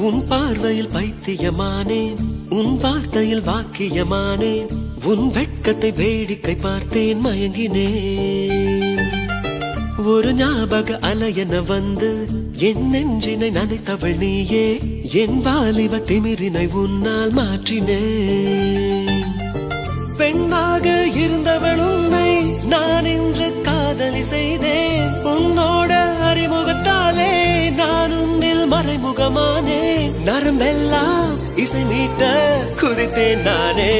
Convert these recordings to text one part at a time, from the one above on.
உன் பார்வையில் பைத்தியமானேன், உன் வார்த்தையில் வாக்கியமானேன், உன் வெட்கத்தை வேடிக்கை பார்த்தேன் மயங்கினேன். ஒரு ஞாபக அலையென வந்து என் நெஞ்சினை நனைத்தவள் நீயே, என் வாலிப திமிரினை உன்னால் மாற்றினேன். பெண்ணாக இருந்தவள் உன்னை நான் இன்று காதலி செய்தேன். உன்னோட அறிமுகத்தாலே நான் உன்னில் மறைமுகமானேன். நரம்பெல்லாம் இசை மீட்ட குதித்தேன் நானே.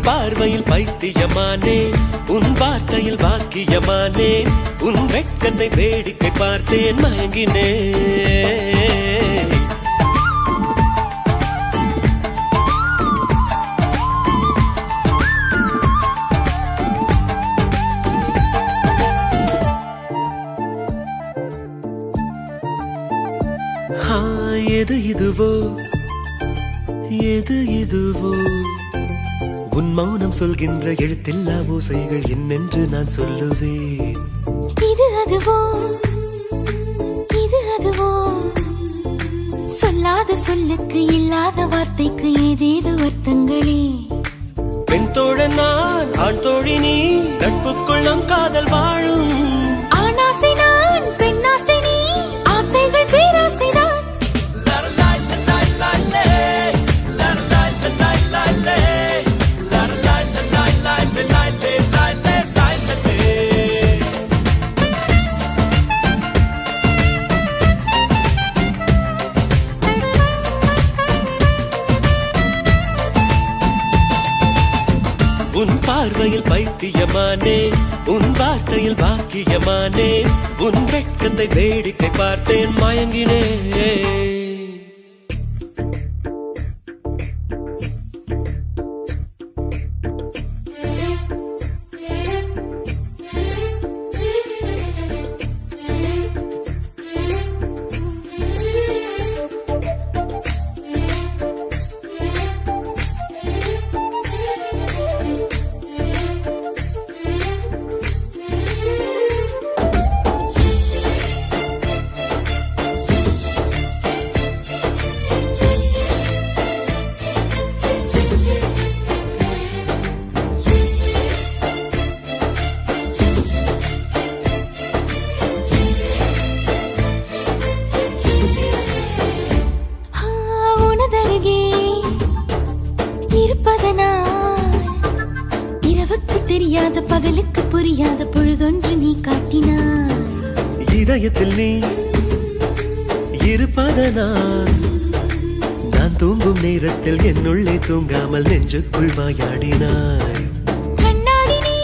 பார்வையில் பைத்தியமானேன், உன் வார்த்தையில் வாக்கியமானேன், உன் வெட்கத்தை வேடிக்கை பார்த்தேன் மயங்கினேன். எது இதுவோ எது இதுவோ, உன் மௌனம் சொல்கின்ற எழுத்தில்லா ஓசைகள் என்னென்று நான் சொல்லுவேன். இது அதுவோ இது அதுவோ, சொல்லாத சொல்லுக்கு இல்லாத வார்த்தைக்கு ஏதேது அர்த்தங்களே. பெண் தோழன் நான், ஆண் தோழி நீ, நட்புக்குள் நம் காதல் வாழும். ஆணாசை நான், பெண்ணாசை நீ, ஆசைகள் பேராசைதான். உன் பார்வையில் பைத்தியமானேன், உன் வார்த்தையில் வாக்கியமானேன், உன் வெட்கத்தை வேடிக்கை பார்த்தேன் மயங்கினேன். இரவுக்கு தெரியாத பகலுக்கு புரியாத பொழுதொன்று நீ காட்டினாய். இதயத்தில் நீ இருப்பதனால் நான் தூங்கும் நேரத்தில் என்னுள்ளே தூங்காமல் நெஞ்சுக்குள் வாயாடினாய். கண்ணாடி நீ,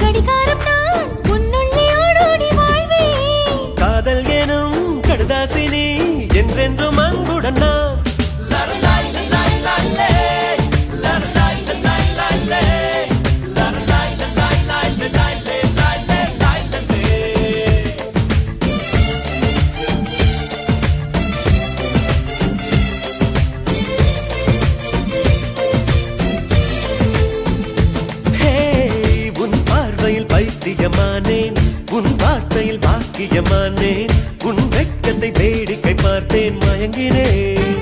கடிகாரம் நான், உன்னுள்ளே ஓடோடி வாழ்வேன். காதல் எனும் கடுதாசி நீ, என்றென்றும் அன்புடன் நான். பைத்தியமானேன், உன் வார்த்தையில் வாக்கியமானேன், உன் வெட்கத்தை வேடிக்கை பார்த்தேன் மயங்கினேன்.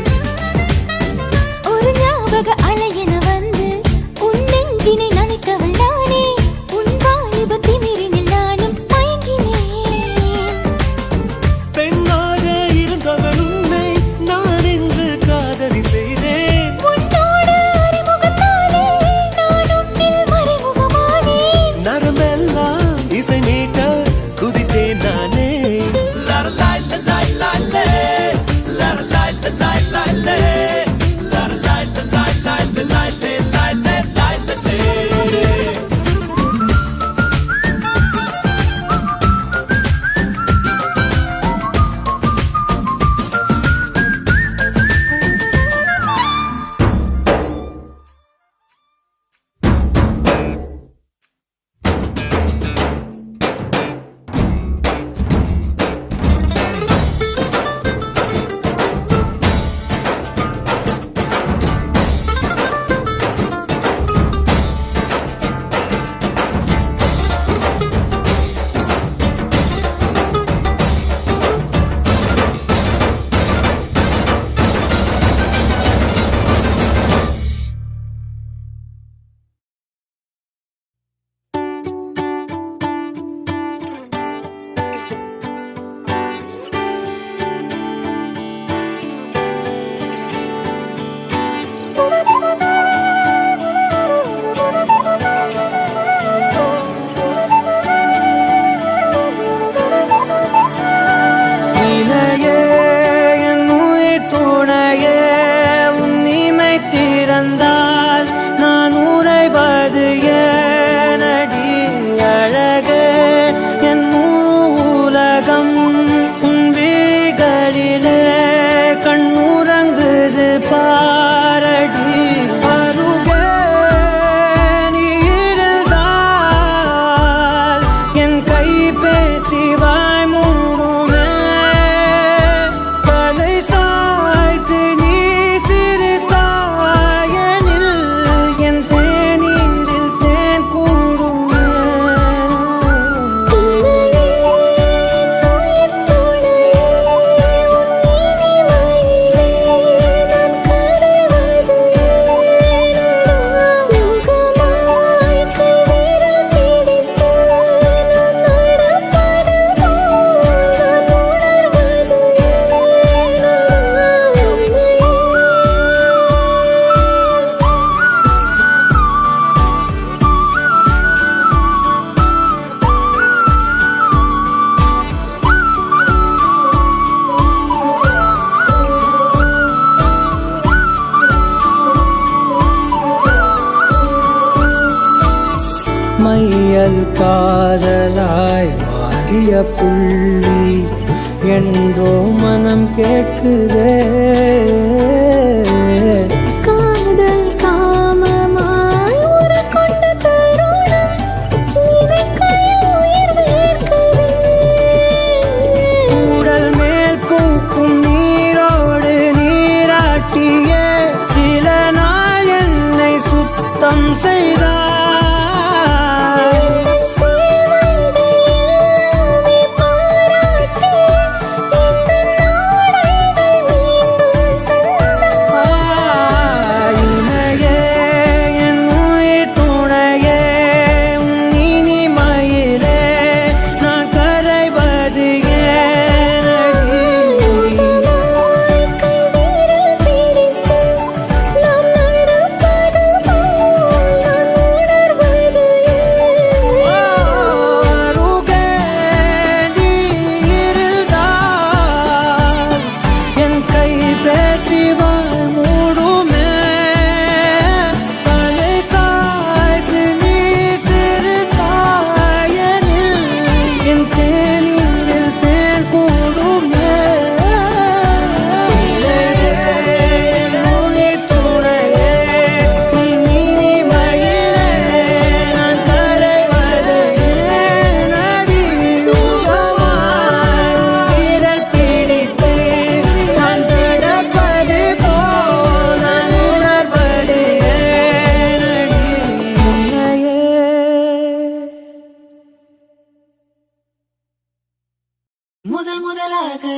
ஒரு ஞாபக அலையென வந்து உன் நெஞ்சினை நனைத்தவள் நானே, உன் வாலிப திமிரினில் நானும் மயங்கினேன். பெண்ணாக இருந்தவள் உன்னை நான் இன்று காதலி செய்தேன். உன்னோட அறிமுகத்தாலே நான் உன்னில் மறைமுகமானேன். நரம்பெல்லாம் இசை மீட்ட குதித்தேன் நானே. பேசிவாய் மூடுமே தலை சாய்த்து நீ சிரித்தாயனில் என் தேநீரில் தேன் கூடுமே மையல் காதலாய் மாறிய புள்ளி என்றோ மனம் கேட்குதே காதல் காமமாய் உருக்கொண்ட தருணம் நினைக்கையில் உயிர் வேர்க்குதே உடல் மேல் பூக்கும் நீரோடு நீராட்டிய சில நாள் என்னை சுத்தம் செய்தார்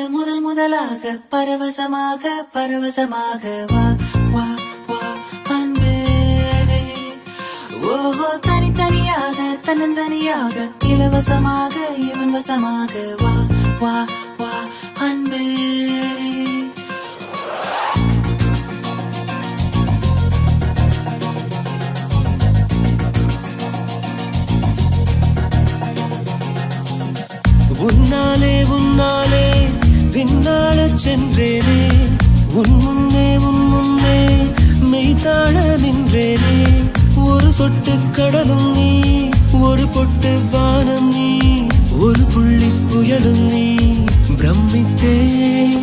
முதல் முதலாக பரவசமாக பரவசமாக வா வா வா அன்பே ஓஹோ தனித்தனியாக தன்னந்தனியாக இலவசமாக இவன் வசமாக வா வா வா அன்பே உன்னாலே உன்னாலே விண்ணாளச் சென்றேனே உன் முன்னே மெய்தாழ நின்றேனே ஒரு சொட்டு கடலும் நீ ஒரு பொட்டு வானம் நீ ஒரு புள்ளி புயலும் நீ பிரமித்தேன்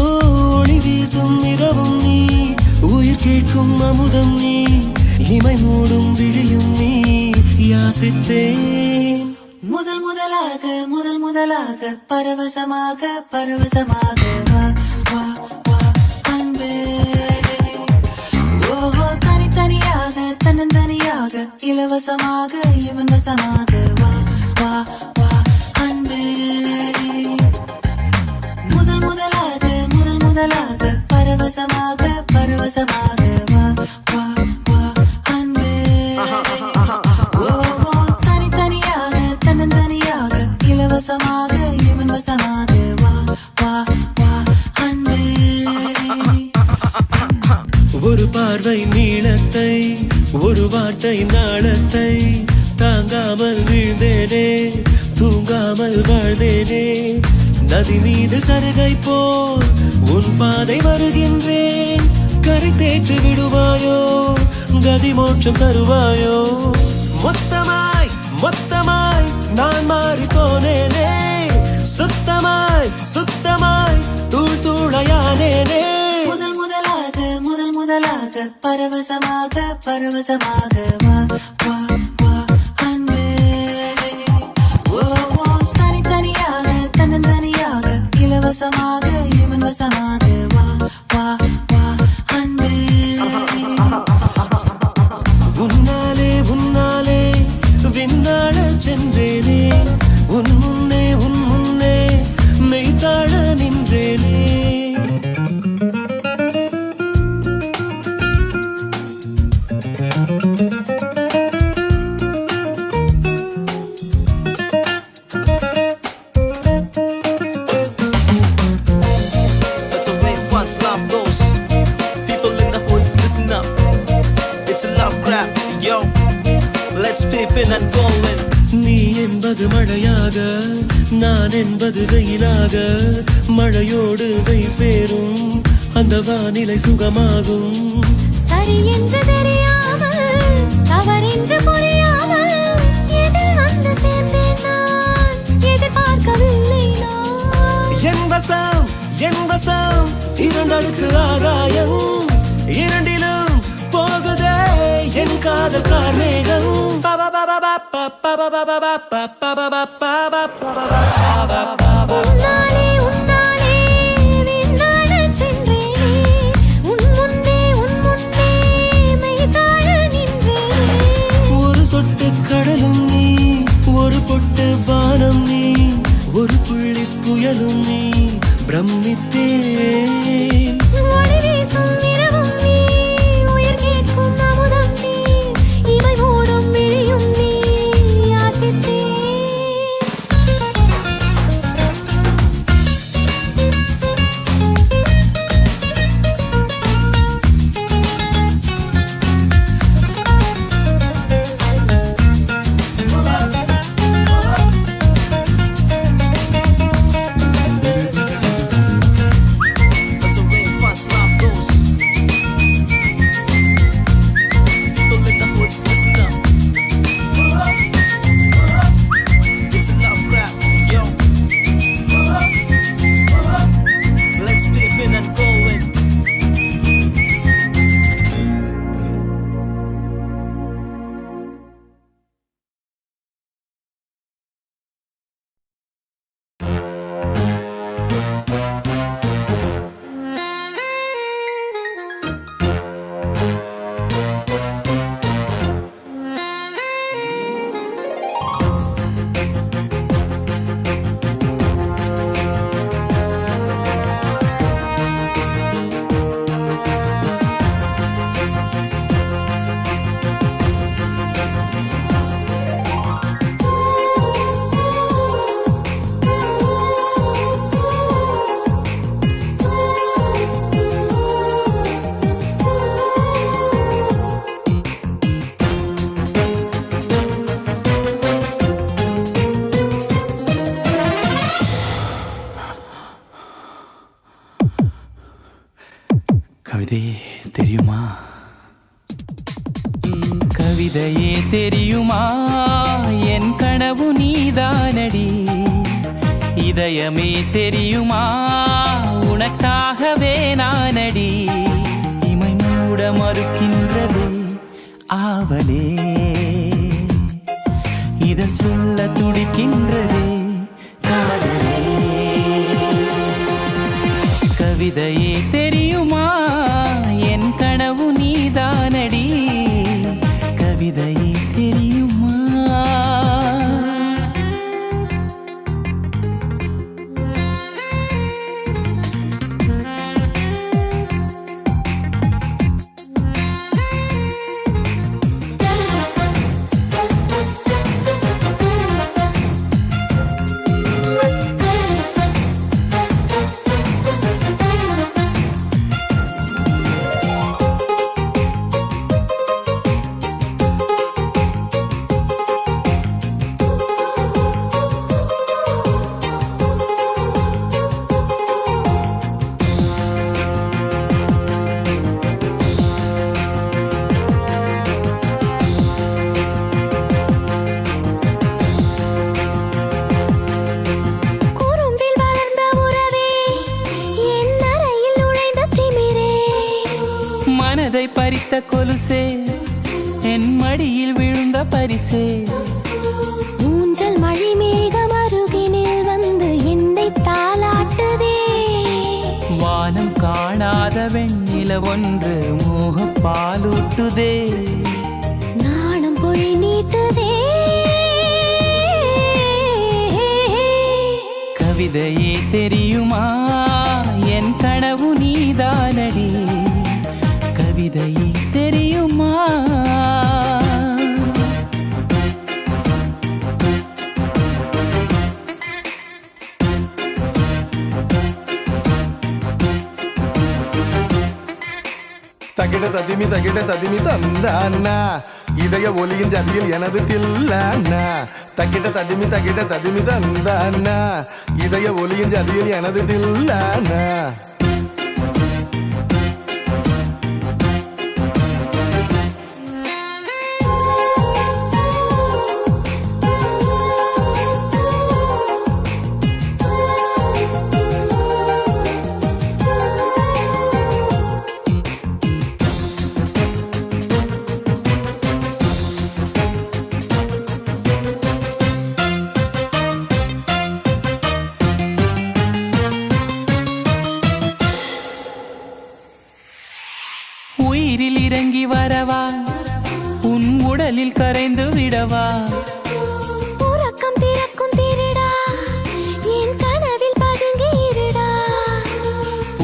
ஒளி வீசும் இரவும் நீ உயிர் கேட்கும் அமுதம் நீ இமை மூடும் விழியும் நீ யாசித்தேன் முதல் முதலாக பரவசமாக பரவசமாக வா வா வா அன்பே ஓஹோ தனித்தனியாக தன்னந்தனியாக இலவசமாக இவன் வசமாக வா வா வா அன்பே முதல் முதலாக பரவசமாக பரவசமாக வா வா வா அன்பே ஓஹோ தனித்தனியாக தன்னந்தனியாக இலவசமாக இவன் வசமாக வா வா வா அன்பே ஒரு பார்வை நீளத்தை ஒரு வார்த்தை நாளத்தை தாங்காமல் வீழ்ந்தேனே தூங்காமல் வாழ்ந்தேனே நதி மீது சருகை போல் உன் பாதை வருகின்றேன் கரை தேற்றி விடுவாயோ கதி மோட்சம் தருவாயோ மொத்தமாய் மொத்தமாய் நான் மாறி போனேனே சுத்தமாய் தூள் தூளையானேனே முதல் முதலாக பரவசமாக பரவசமாக வா வா வா அன்பே ஓ தனித்தனியாக and going. நீ என்பது மழையாக, நான் என்பது வெயிலாக, மழையோடு வெயில் சேரும் அந்த வானிலை சுகமாகும். சரி என்று தெரியாமல், தவறென்று புரியாமல், எதில் வந்து சேர்ந்தேன் நான், எதிர்பார்க்கவில்லை நான். என் வசம், என் வசம், இரண்டடுக்கு ஆகாயம், இரண்டிலும் போகுதே என் காதல் கார்மேகம். உன்னாலே உன்னாலே விண்ணாடச் சென்றேனே, உன் முன்னே மெய்தாழ நின்றேனே. ஒரு சொட்டு கடலும் நீ, ஒரு பொட்டு வானம் நீ, ஒரு புள்ளி புயலும் நீ, பிரமித்தேன். ஒளி வீசும் இரவும் நீ, உயிர் கேட்கும் அமுதம் நீ, இமை மூடும் விழியும் நீ, யாசித்தேன். That's the way fast love goes. Don't let the hoods listen up. It's a love rap, yo. Let's flip in and go in. கவிதையே தெரியுமா, கவிதையே தெரியுமா, என் கனவு நீதானடி. இதயமே தெரியுமா, உனக்காகவே நானடி. இமை மூட மறுக்கின்றது ஆவலே, இதன் சொல்ல துடிக்கின்றதே காதலே. கவிதையே தெரியுமா, என் கனவு நீதானடி. கவிதையே தெரியுமா. மனதை பறித்த கொலுசே, என் மடியில் விழுந்த பரிசே. ஊஞ்சல் மழை மேகம் அருகினில் வந்து என்னை தாலாட்டுதே. வானம் காணாத வெண்ணில ஒன்று மோகப் பாலூட்டுதே. நாணம் பொய் நீட்டுதே. கவிதையே தெரியுமா, என் கனவு நீதானடி. கவிதையே தெரியுமா. தகிட ததிமி தந்தானா இதய ஒலியின் ஜதியில் எனது தில்லானா தக்கிட்ட ததுமி தந்தானா இதய ஒலியின் ஜதியில் எனது தில்லானா உயிரில் இறங்கி வரவா உன் உடலில் கரைந்து விடவா உறக்கம் திறக்கும் திருடா என் கனவில் பதுங்கி இருடா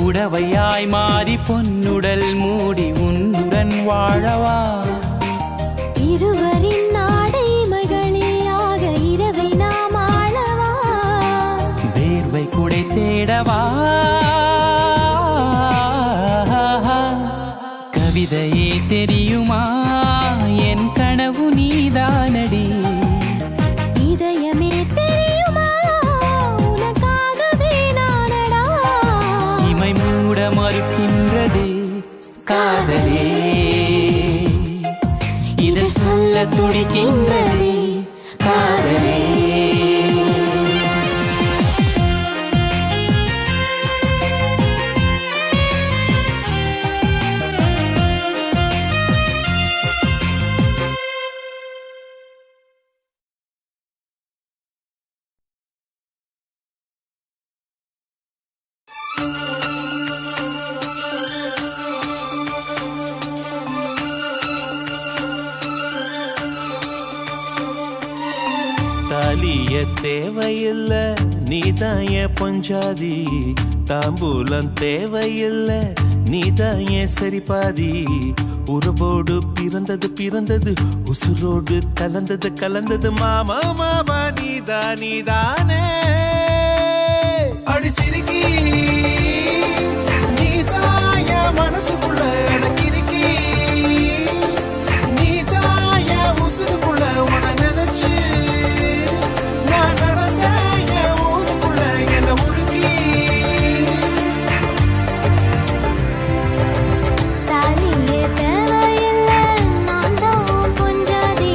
உடவையாய் மாறி பொன்னுடல் மூடி உன்னுடன் வாழவா இருவரின் நாடைமைகளிலாக இரவை நாம் ஆளவா வேர்வை குடை தேடவா கவிதையே தெரியுமா என் கனவு நீதானடி இதயமே தெரியுமா உனக்காகவே நானடா இமை மூட மறுக்கின்றதே காதலே இதழ் சொல்ல துடிக்கின்றதே காதலே தாலிய தேவையில்ல நீதாய பொஞ்சாதி தாம்பூலம் தேவையில்ல நீதாய சரிபாதி உறவோடு பிறந்தது உசுரோடு கலந்தது மாமா மாமா நீதானே அடி சிரிக்கி நீதாய மனசுக்குள்ள எனக்கு இருக்கி நீதாய உசுருக்குள்ள உன நினைச்சு நான் நடந்த ஊருக்குள்ள என்ன உருக்கி தாலியே தேவையில்ல நான் தான் பொஞ்சாதி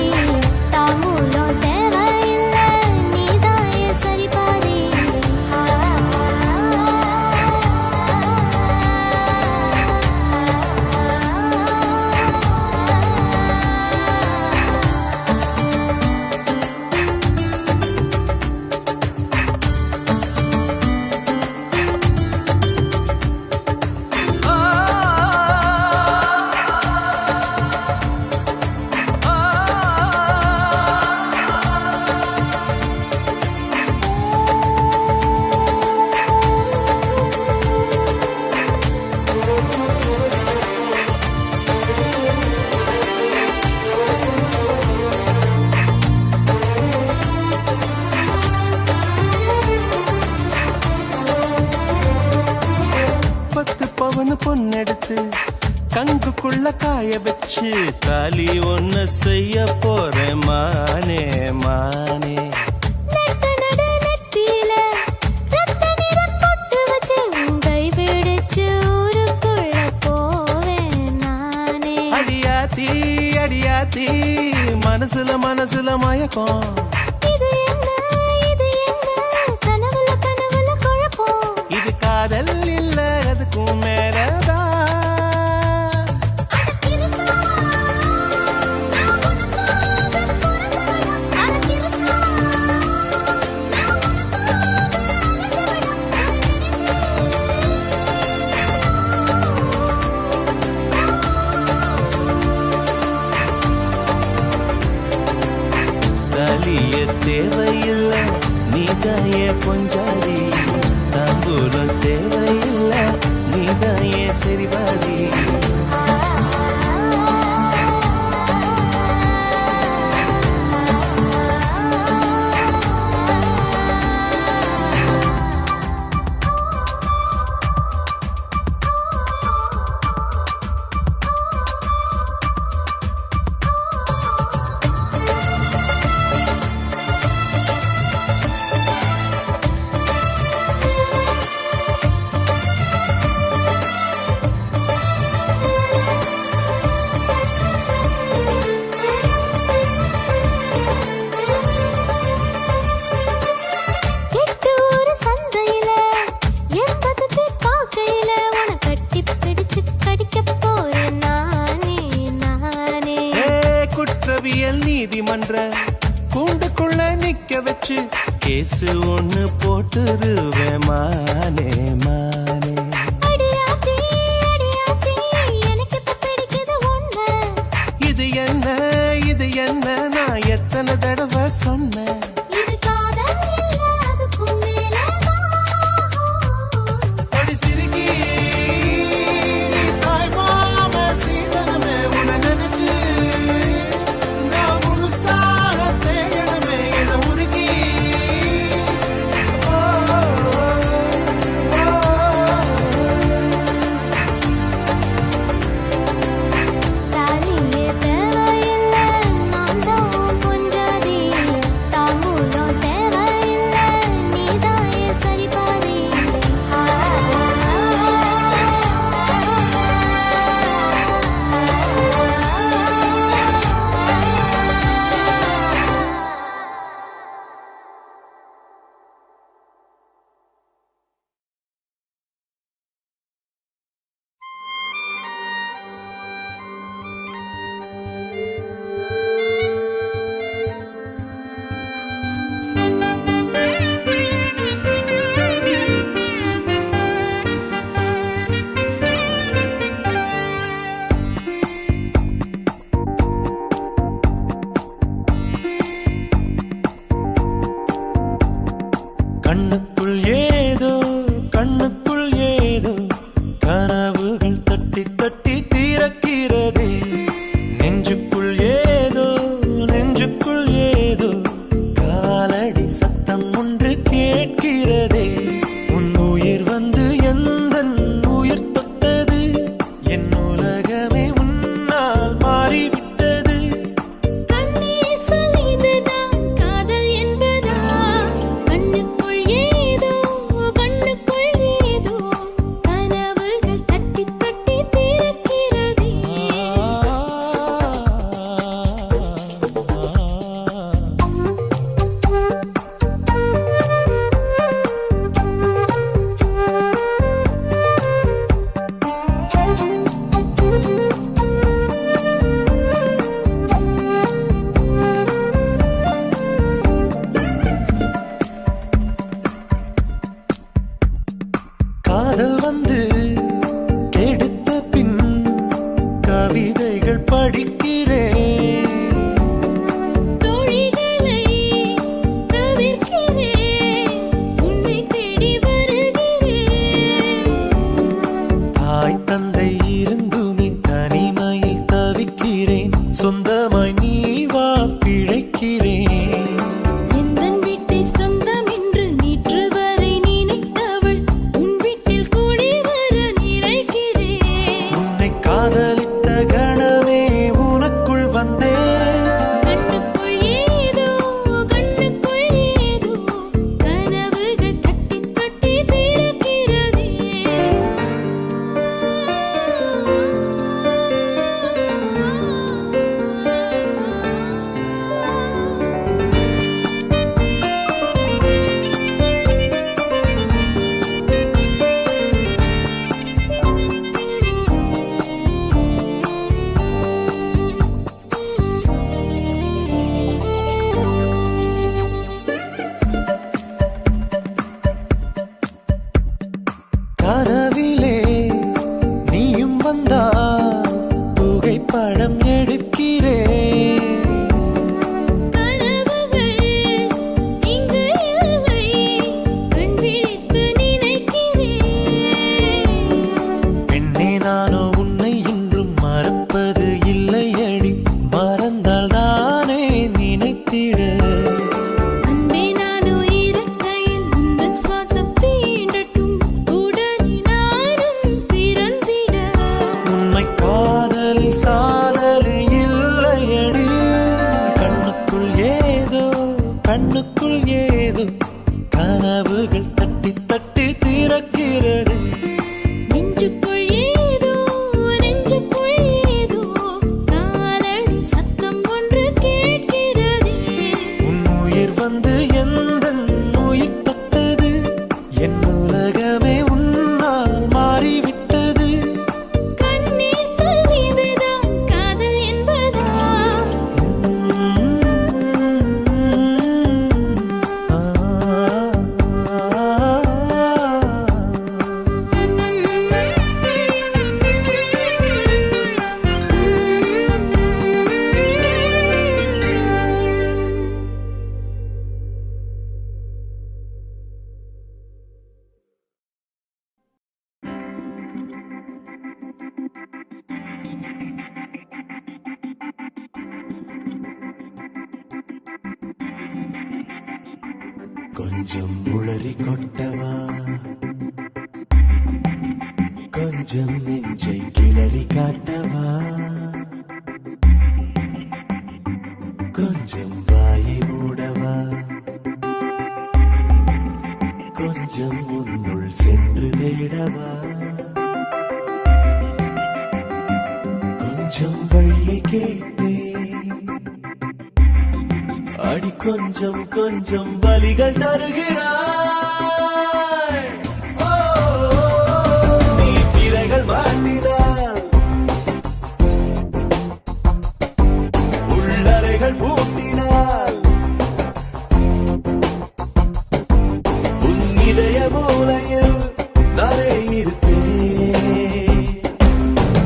தாம்பூலம் தேவையில்ல நீதாய சரிபாதி பொண்ணெடுத்து கங்குக்குள்ள காய வச்சு தாலி ஒன்னு செய்ய போறேன் மானே மானே அடியாத்தி அடியாத்தி மனசுல மயக்கம் இது காதல் இல்ல அதுக்கும் மேலதான் தாலிய தேவையில்லை நீதாய பொஞ்சாதி தாம்பூலம் தேவையில்லை நீதாய சரிபாதி வச்சு கேசு ஒண்ணு போட்டுருவேன் மானே மானே. அடியாத்தி அடியாத்தி எனக்கு இப்ப பிடிக்குது ஒண்ணு. இது என்ன இது என்ன நான் எத்தனை தடவை சொன்னேன். இது காதல் இல்ல அதுக்கும் மேலதான். அடி சிரிக்கி தாய் மாம சீதனமே உன்னை நினைச்சு நான் முழுசாக தேடணுமே இதை உருக்கி. தாலியே தேவையில்ல நான் தான் பொஞ்சாதி. தாம்பூலம் தேவையில்ல நீதான் என் சரிபாதி. கண்ணுக்குள் ஏதோ கண்ணுக்குள் ஏதோ கனவுகள் தட்டி தட்டி தீரக்கிறதே. நெஞ்சுக்குள் ஏதோ நெஞ்சுக்குள் ஏதோ காலடி சத்தம் ஒன்று கேட்கிறதே. உன் உயிர் வந்து எந்தன் உயிர் தொட்டது. என் உலகமே உன்னால் மாறிவிட்டது. கண்ணே சொல்லிதுதான் காதல் என்பதா. கண்ணுக்குள் ஏதோ கண்ணுக்குள் ஏதோ கனவுகள் தட்டி தட்டி திறக்கிறதே. காதல் வந்து கெடுத்த பின் கவிதைகள் படிக்கிறேன். தோழிகளை தவிர்க்கிறேன் உன்னை தேடி வருகிறேன். தாய் தந்தை இருந்துமே தனிமையில் தவிக்கிறேன். சொந்தமாய் நீ வா பிழைக்கிறேன். எந்தன் வீட்டை சொந்தம் என்று நேற்று வரை நினைத்தவள் உன் வீட்டில் கூடி வர நினைக்கிறேன். உன்னை காதலித்த கணமே உனக்குள் வந்தேன். கண்ணுக்குள் ஏதோ கண்ணுக்குள் ஏதோ கனவுகள் தட்டி தட்டி திறக்கிறதே. கனவிலே நீயும் வந்தால் புகைப்படம் எடுக்கிறேன். கனவுகள் இங்கு இல்லை கண் விழித்து நினைக்கிறேன். பெண்ணே நானோ உன்னை இன்றும் மறப்பது இல்லையடி. மறந்தால் தானே நினைத்திட. அன்பே நானோ இருக்கையில் உந்தன் சுவாசம் தீண்டட்டும் உடனே நானும் பிறந்திட. உண்மை காதலில் சாதல் இல்லையடி. கண்ணுக்குள் ஏதோ கண்ணுக்குள் ஏதோ கனவுகள் தட்டி தட்டி திறக்கிறது. நெஞ்சுக்குள் ஏதோ நெஞ்சுக்குள் ஏதோ காலடி சத்தம் ஒன்று கேட்கிறதே. உன் உயிர் வந்து எந்தன் உயிர் தொட்டது. என் உலகமே உன்னால் மாறிவிட்டது. கண்ணே சொல்லிதுதான் காதல் என்பதா. கொஞ்சம் உளறி கொட்டவா கொஞ்சம் நெஞ்சை கிளறி காட்டவா கொஞ்சம் வாயை மூடவா கொஞ்சம் உன்னுள் சென்று தேடவா கொஞ்சம் வழியை கேட்டே அடி கொஞ்சம் கொஞ்சம் வலிகள் தருகிறாய் நீ திரைகள் மாட்டினாய் உள்ளறைகள் பூட்டினாய் உன் இதய மூலையில் நானே இருப்பேன்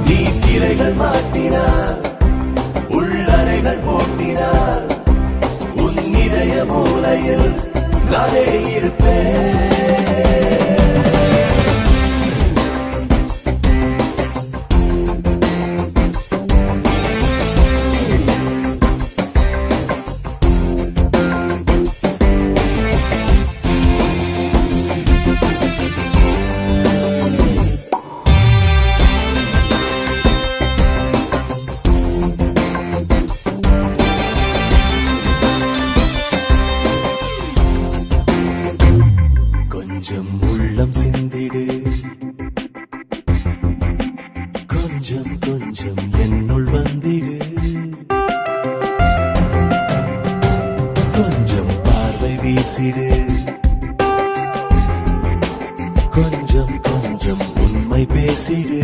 நீ திரைகள் மாட்டினாய் உள்ளறைகள் பூட்டினாய் உன் இதய மூலையில் நானே இருப்பேன் கொஞ்சம் உள்ளம் சிந்திடு கொஞ்சம் கொஞ்சம் என்னுள் வந்திடு கொஞ்சம் பார்வை வீசிடு கொஞ்சம் கொஞ்சம் உண்மை பேசிடு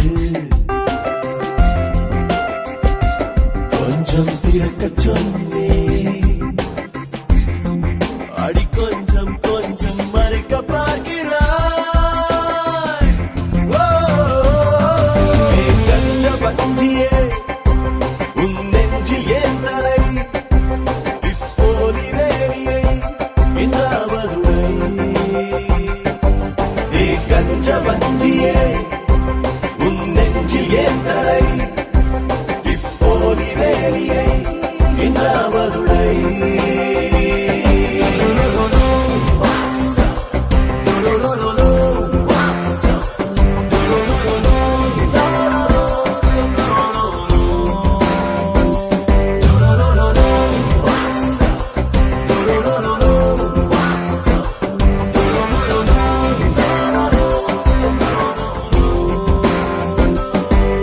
கொஞ்சம் திறக்கச் சொன்னே அடி கொஞ்சம் கொஞ்சம் மறைக்க பார்க்கிறாய் கஞ்ச பஞ்சியே உன் நெஞ்சில் ஏன் தலை இப்போது வேலியை இன்னாவதுரை கஞ்ச பஞ்சியே உன் நெஞ்சில் ஏன் தலை இப்போது வேலியை இன்னாவதுரை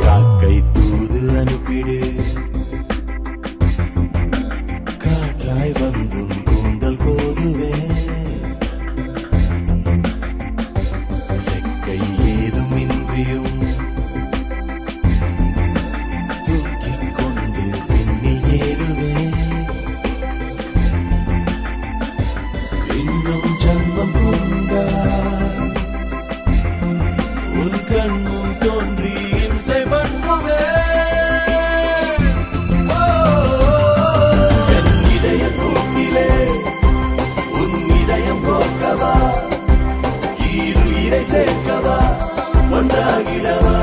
காக்கை தூது அனுப்பிடு காற்றாய் வந்தும் கூந்தல் கோதுவே ரெக்கை ஏதுமின்றியும் தூக்கிக் கொண்டு விண்ணில் ஏறுவே இன்னும் ஜன்மம் கொண்டா உன் கண்ணும் தோன்றி இம்சை பண்ணுவே என் இதய கூட்டிலே உன் இதயம் கோர்க்கவா ஈருயிரை சேர்க்கவா ஒன்றாகிடவா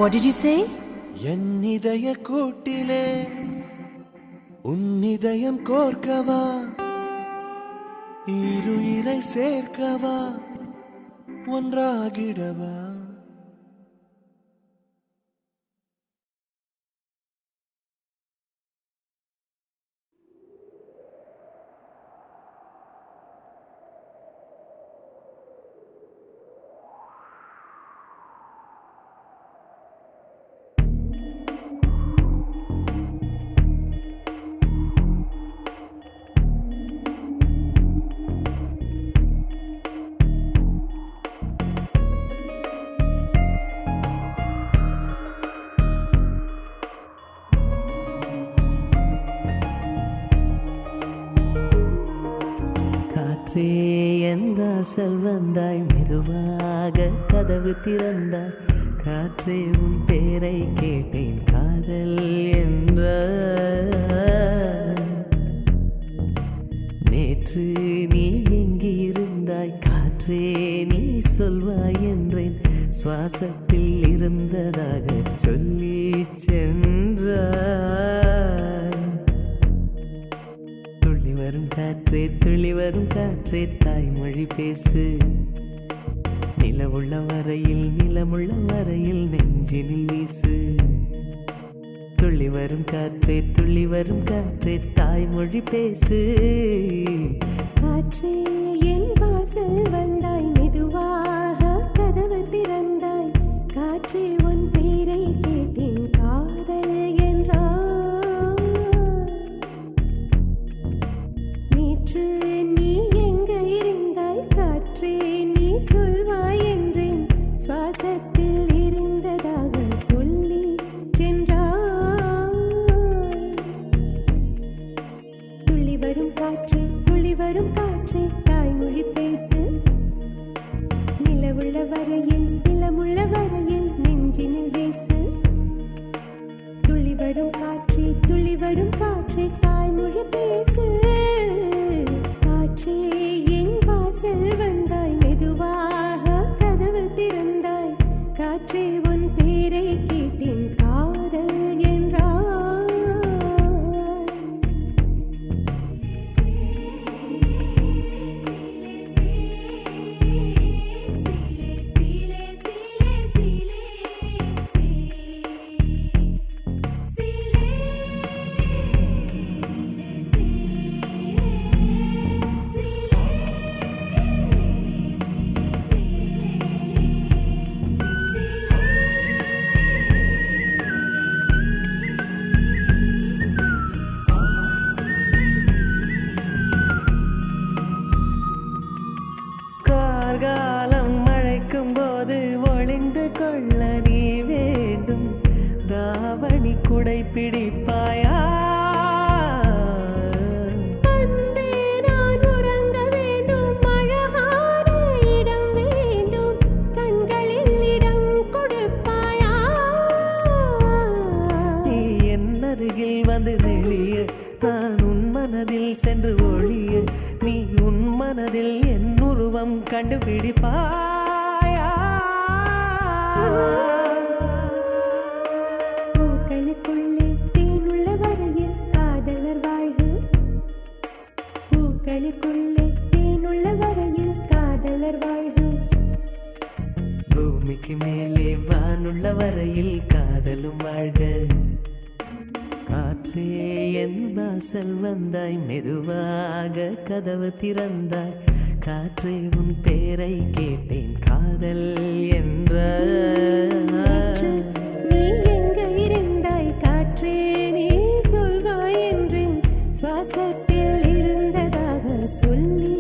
What did you say? என் இதய கூட்டிலே உன் இதயம் கோர்க்கவா ஈருயிரை சேர்க்கவா ஒன்றாகிடவா வந்தாய் மெதுவாக கதவு திறந்தாய் காற்றே உன் பேரை கேட்டேன் காதல் என்ற நேற்று நீ எங்கிருந்தாய் காற்றே நீ சொல்வாய் என்றேன் சுவாசத்தில் இருந்ததாக சொல்லி சென்றாய் துள்ளி வரும் காற்றே துளி வரும் காற்றே தாய்மொழி பேசு நிலவுள்ள வரையில் நிலமுள்ள வரையில் நெஞ்சினில் வீசு துளி வரும் காற்றே தாய்மொழி பேசு காற்றே என் வாசல் வந்தாய் மெதுவாக கதவு திறந்தாய் காற்றே உன் பேரை கேட்டேன் காதல் என்றாய் நேற்று நீ எங்க இருந்தாய் காற்றே நீ சொல்வாய் என்றேன் சுவாசத்தில் இருந்ததாக சொல்லி சென்றாய் துள்ளி வரும் காற்றே தாய்மொழி பேசு நிலவுள்ள வரையில் நிலமுள்ள வரையில் நெஞ்சினில் வீசு துள்ளி வரும் காற்றே தாய்மொழி பேசு காற்றே என் வாசல் வந்தாய் மெதுவாக கதவு திறந்தாய் காற்றே உன் பேரை கேட்டேன் காதல் என்றாய் கார்காலம் மழைக்கும் போது ஒளிந்து கொள்ள நீ வேண்டும் தாவணி குடை பிடிப்பாயா அன்பே நான் உறங்க வேண்டும் அழகான இடம் வேண்டும் கண்களில் இடம் கொடுப்பாயா நீ என் அருகில் வந்து நெளிய நான் உன் மனதில் சென்று ஒளிய நீ உன் மனதில் என் உருவம் கண்டுபிடிப்பாயா பூக்களுக்குள்ளே தேனுள்ள வரையில் காதலர் வாழ்வு பூக்களுக்குள்ளே தேனுள்ள வரையில் காதலர் வாழ்வு பூமிக்கு மேலே வானுள்ள வரையில் காதலும் வாழ்க காற்றே என் வாசல் வந்தாய் மெதுவாக கதவு திறந்தாய் காற்றே உன் பேரை கேட்டேன் காதல் என்ற நீ எங்க இருந்தாய் காற்றே நீ சொல்வாய் என்றேன் சுவாசத்தில் இருந்ததாக சொல்லி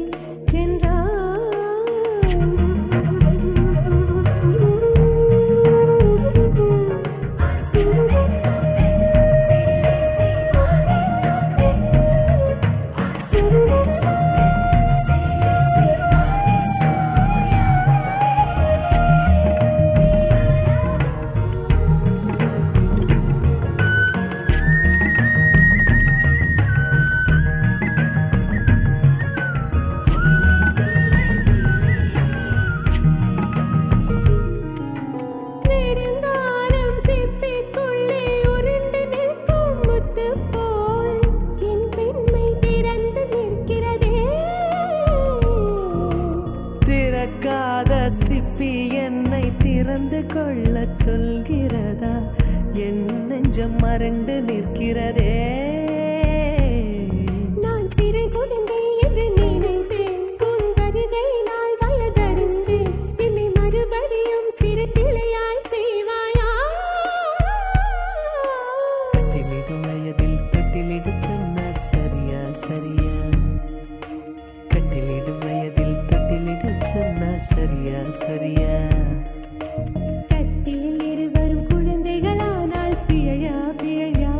சிப்பி என்னை திறந்து கொள்ள சொல்கிறதா என் நெஞ்சம் மறண்டு நிற்கிறதே நான் சிறு குழந்தை என்று நினைத்தேன் உன் வருகையினால் வயதறிந்தேன் என்னை மறுபடியும் சிறு பிள்ளையாய் செய்வாயா கட்டிலிடும் வயதில் கட்டிலிடு சொன்னார் சரியா சரியா கட்டிலிடும் வயதில் கட்டிலிடு சொன்னார் சரியா சரியா கட்டிலில் இருவரும் குழந்தைகளானால் பிழையா பிழையா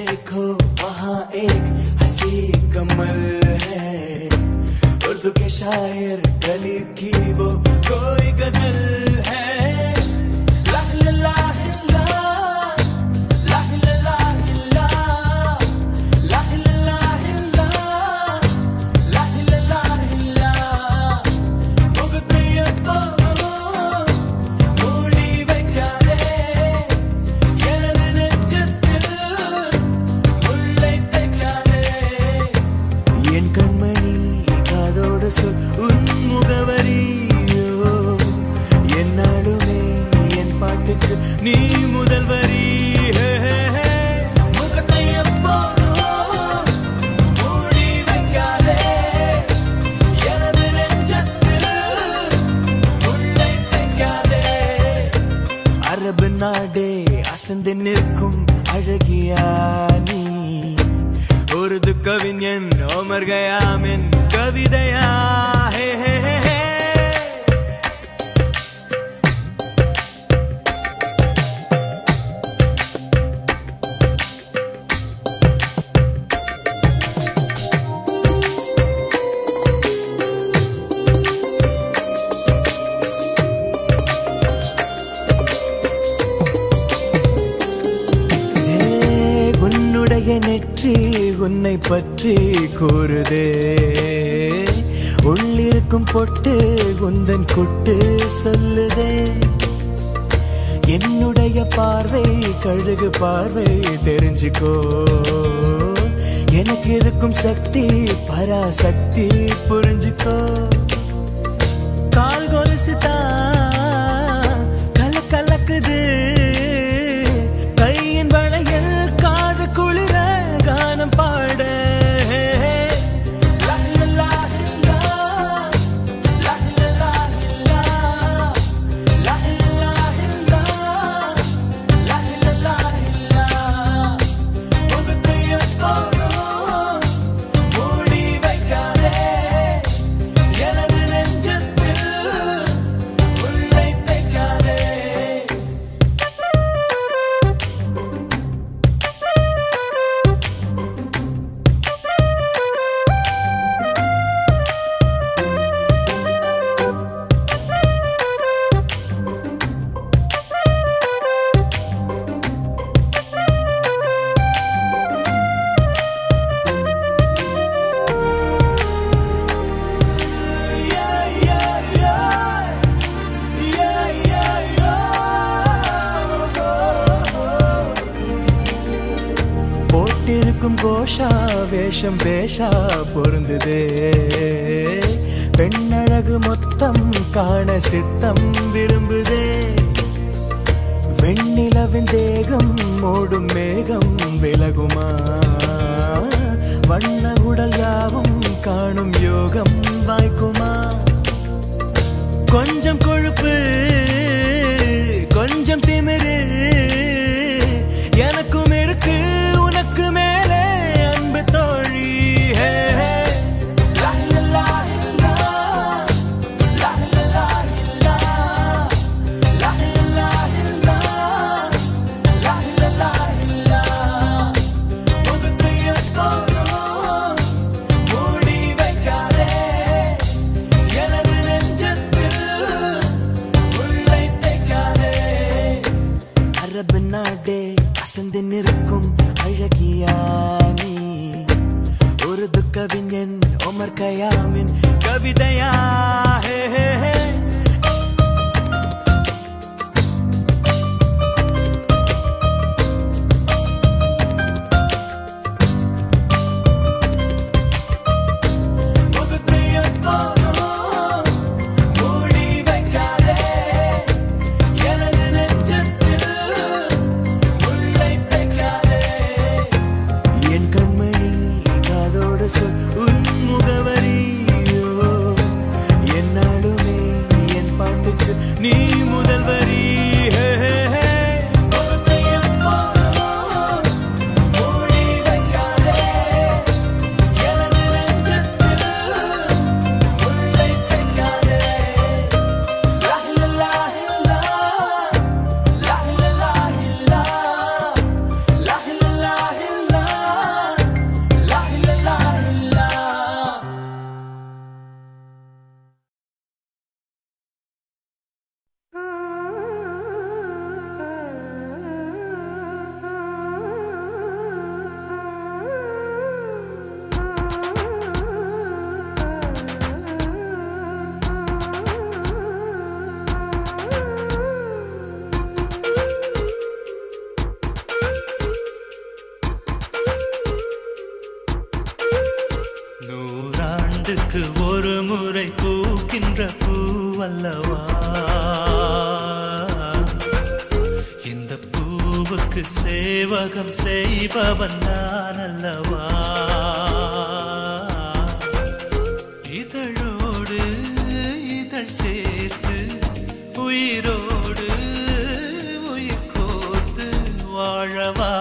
देखो वहाँ एक हंसी कमल है, उर्दू के शायर गली की वो कोई गजल है। लाह लाह लाह, लाह लाह लाह, लाह लाह लाह, लाह लाह लाह, मुगतियப்போ மூடி வைக்காதே எனது நெஞ்சத்தில் முள்ளை தைக்காதே। என் கண்மணி காதோடு சொல் உன் முகவரியோ, என்னாலுமே என் பாட்டுக்கு நீ முதல் வரி। முகத்தை எப்போதும் மூடி வைக்காதே எனது நெஞ்சத்தில் முள்ளை தைக்காதே। அரபு நாடே அசந்து நிற்கும் அழகியா நீ, உருது கவிஞன் ஓமர் கயாமின் கவிதையா? ஹே ஹே ஹே ஹே। உன்னுடைய நெற்றி உன்னை பற்றி கூறுதே, உள்ளிருக்கும் பொட்டு குந்தன் குட்டு சொல்லுதே। என்னுடைய பார்வை கழுகு பார்வை தெரிஞ்சுக்கோ, எனக்கு இருக்கும் சக்தி பராசக்தி புரிஞ்சுக்கோ। கால் கொலுசு தான் கலக்குது, கையின் வளையல் காது குளிர கானம் பாட। மூடி வைக்காதே எனது நெஞ்சத்தில் முள்ளை தைக்காதே। போட்டிருக்கும் கோஷா வேஷம் பேஷா பொருந்துதே, பெண்ணழகு மொத்தம் காண சித்தம் விரும்புதே। வெண்ணிலவின் தேகம் மூடும் மேகம் விலகுமா, வண்ண உடல் யாவும் காணும் யோகம் வாய்க்குமா? கொஞ்சம் கொழுப்பு கொஞ்சம் திமிரு எனக்கும் இருக்கு, உனக்கு மேலே அன்பு தோழி। மூடி வைக்காதே எனது நெஞ்சத்தில் முள்ளை ஆண்டுக்கு ஒரு முறை பூக்கின்ற பூவல்லவா இந்த பூவுக்கு சேவகம் செய்பவன் நான் அல்லவா இதழோடு இதழ் சேர்த்து உயிரோடு உயிர் கோர்த்து வாழவா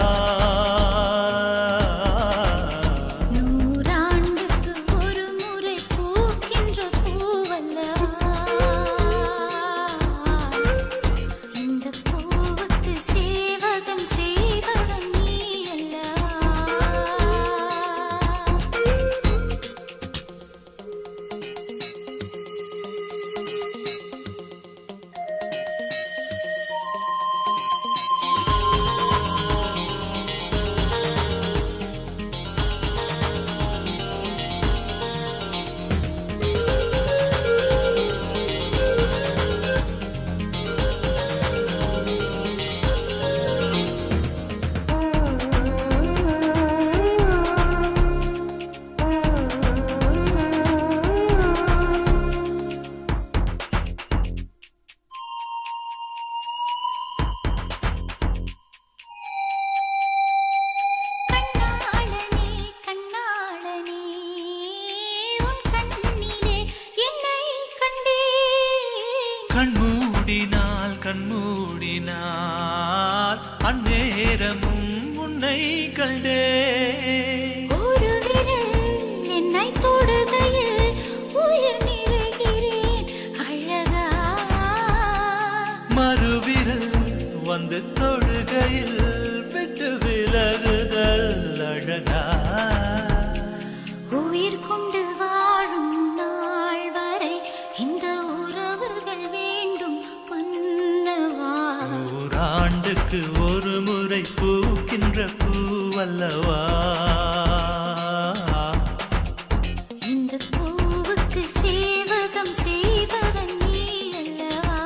கண்மூடினால் அந்நேரமும் உன்னை கண்டே ஒரு விரல் என்னை தொடுகையில் உயிர் நிறைகிறேன் அழகா மறுவிரல் வந்து தொடுகையில் விட்டு விலகுதல் அழகா உயிர் கொண்டு வாழும் நாள் வரை இந்த உறவுகள் வேண்டும் ஆண்டுக்கு ஒரு முறை பூக்கின்ற பூவல்லவா இந்த பூவுக்கு சேவகம் செய்பவன் நீ அல்லவா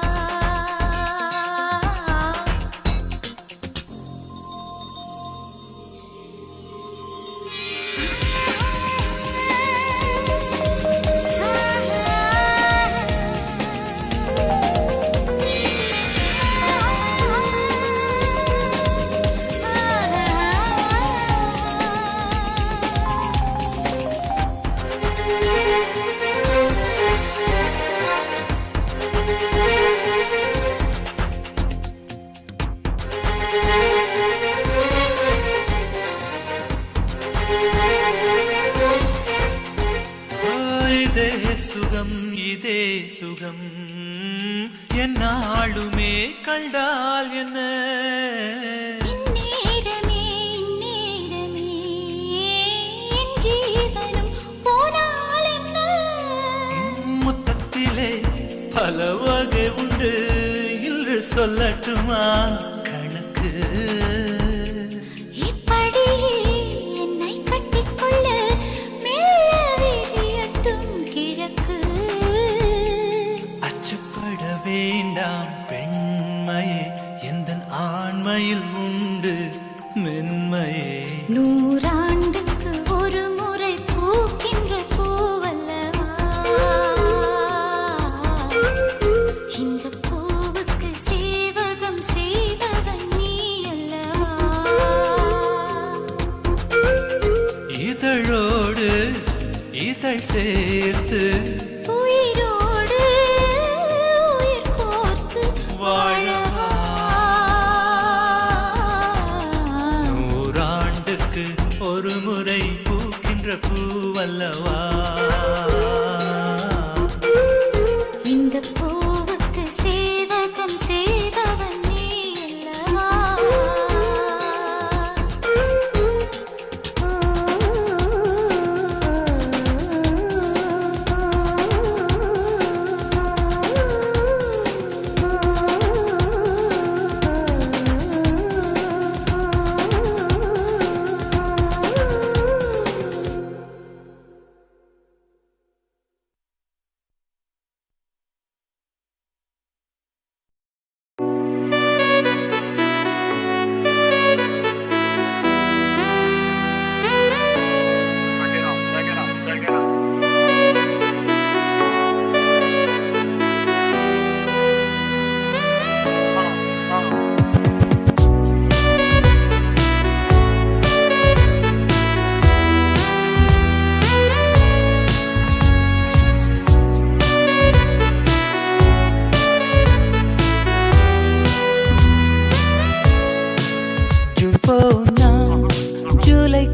இதே சுகம் என்னாலுமே கண்டால் என்ன இந்நேரமே என் ஜீவனும் போனால் என்ன முத்தத்திலே பல வகை உண்டு இன்று சொல்லட்டுமா கணக்கு இப்படியே என்னை கட்டிக்கொள்ள மெல்ல விழியட்டும் கிழக்கு அச்சப்பட வேண்டாம் பெண்மையே எந்தன் ஆண்மையில் உண்டு மென்மையே நூறாண்டுக்கு ஒரு முறை பூக்கின்ற பூவல்லவா இந்த பூவுக்கு சேவகம் செய்பவன் நீ அல்லவா இதழோடு இதழ் சேர்த்து உயிரோடு உயிர் கோர்த்து வாழவா நூறாண்டுக்கு ஒரு முறை பூக்கின்ற பூவல்லவா இந்த பூவுக்கு சேவகம் செய்பவன் நீ அல்லவா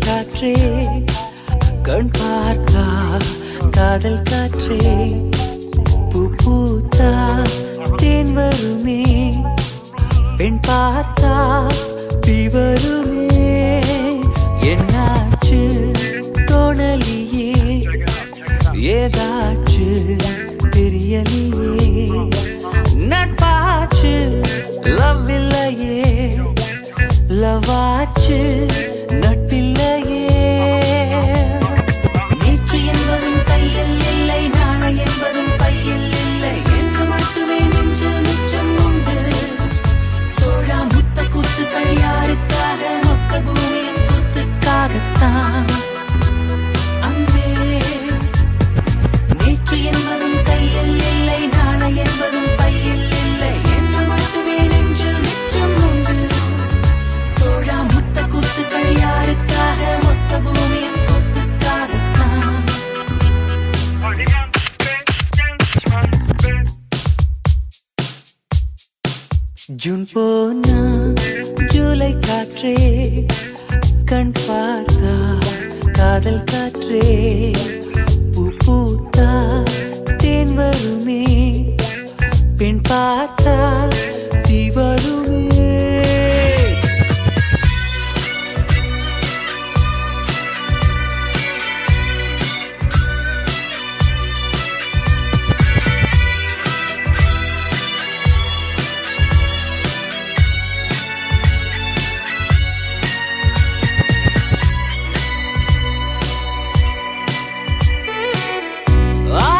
காற்றே கண் பார்த்தா காதல் காற்றே பூ பூத்தா தேன் வருமே பெண் பார்த்தா தீ வருமே என்னாச்சு தோணலியே ஏதாச்சு தெரியலையே நட்பாச்சு லவ் இல்லையே லவாச்சு நட்பில்லையே நேற்று என்பதும் கையில் இல்லை நாளை என்பதும் பையில் இல்லை என்று மட்டுமே நெஞ்சு மிச்சம் உண்டு தோழா முத்த குத்துக்கள் யாருக்காக மொத்த பூமியின் குத்துக்காகத்தான் அன்பே நேற்று என்பதும் கையில் இல்லை நாளை என்பதும் பையில் இல்லை என்று மட்டுமே நெஞ்சு மிச்சம் உண்டு தோழா முத்த குத்துக்கள் யாருக்காக மொத்த பூமியின் குத்துக்காகத்தான் ஜூன் போனா ஜூலை காற்றே கண் பார்த்தா காதல் காற்றே பூ பூத்தா தேன் வருமே பெண் பார்த்தா தீ வருமே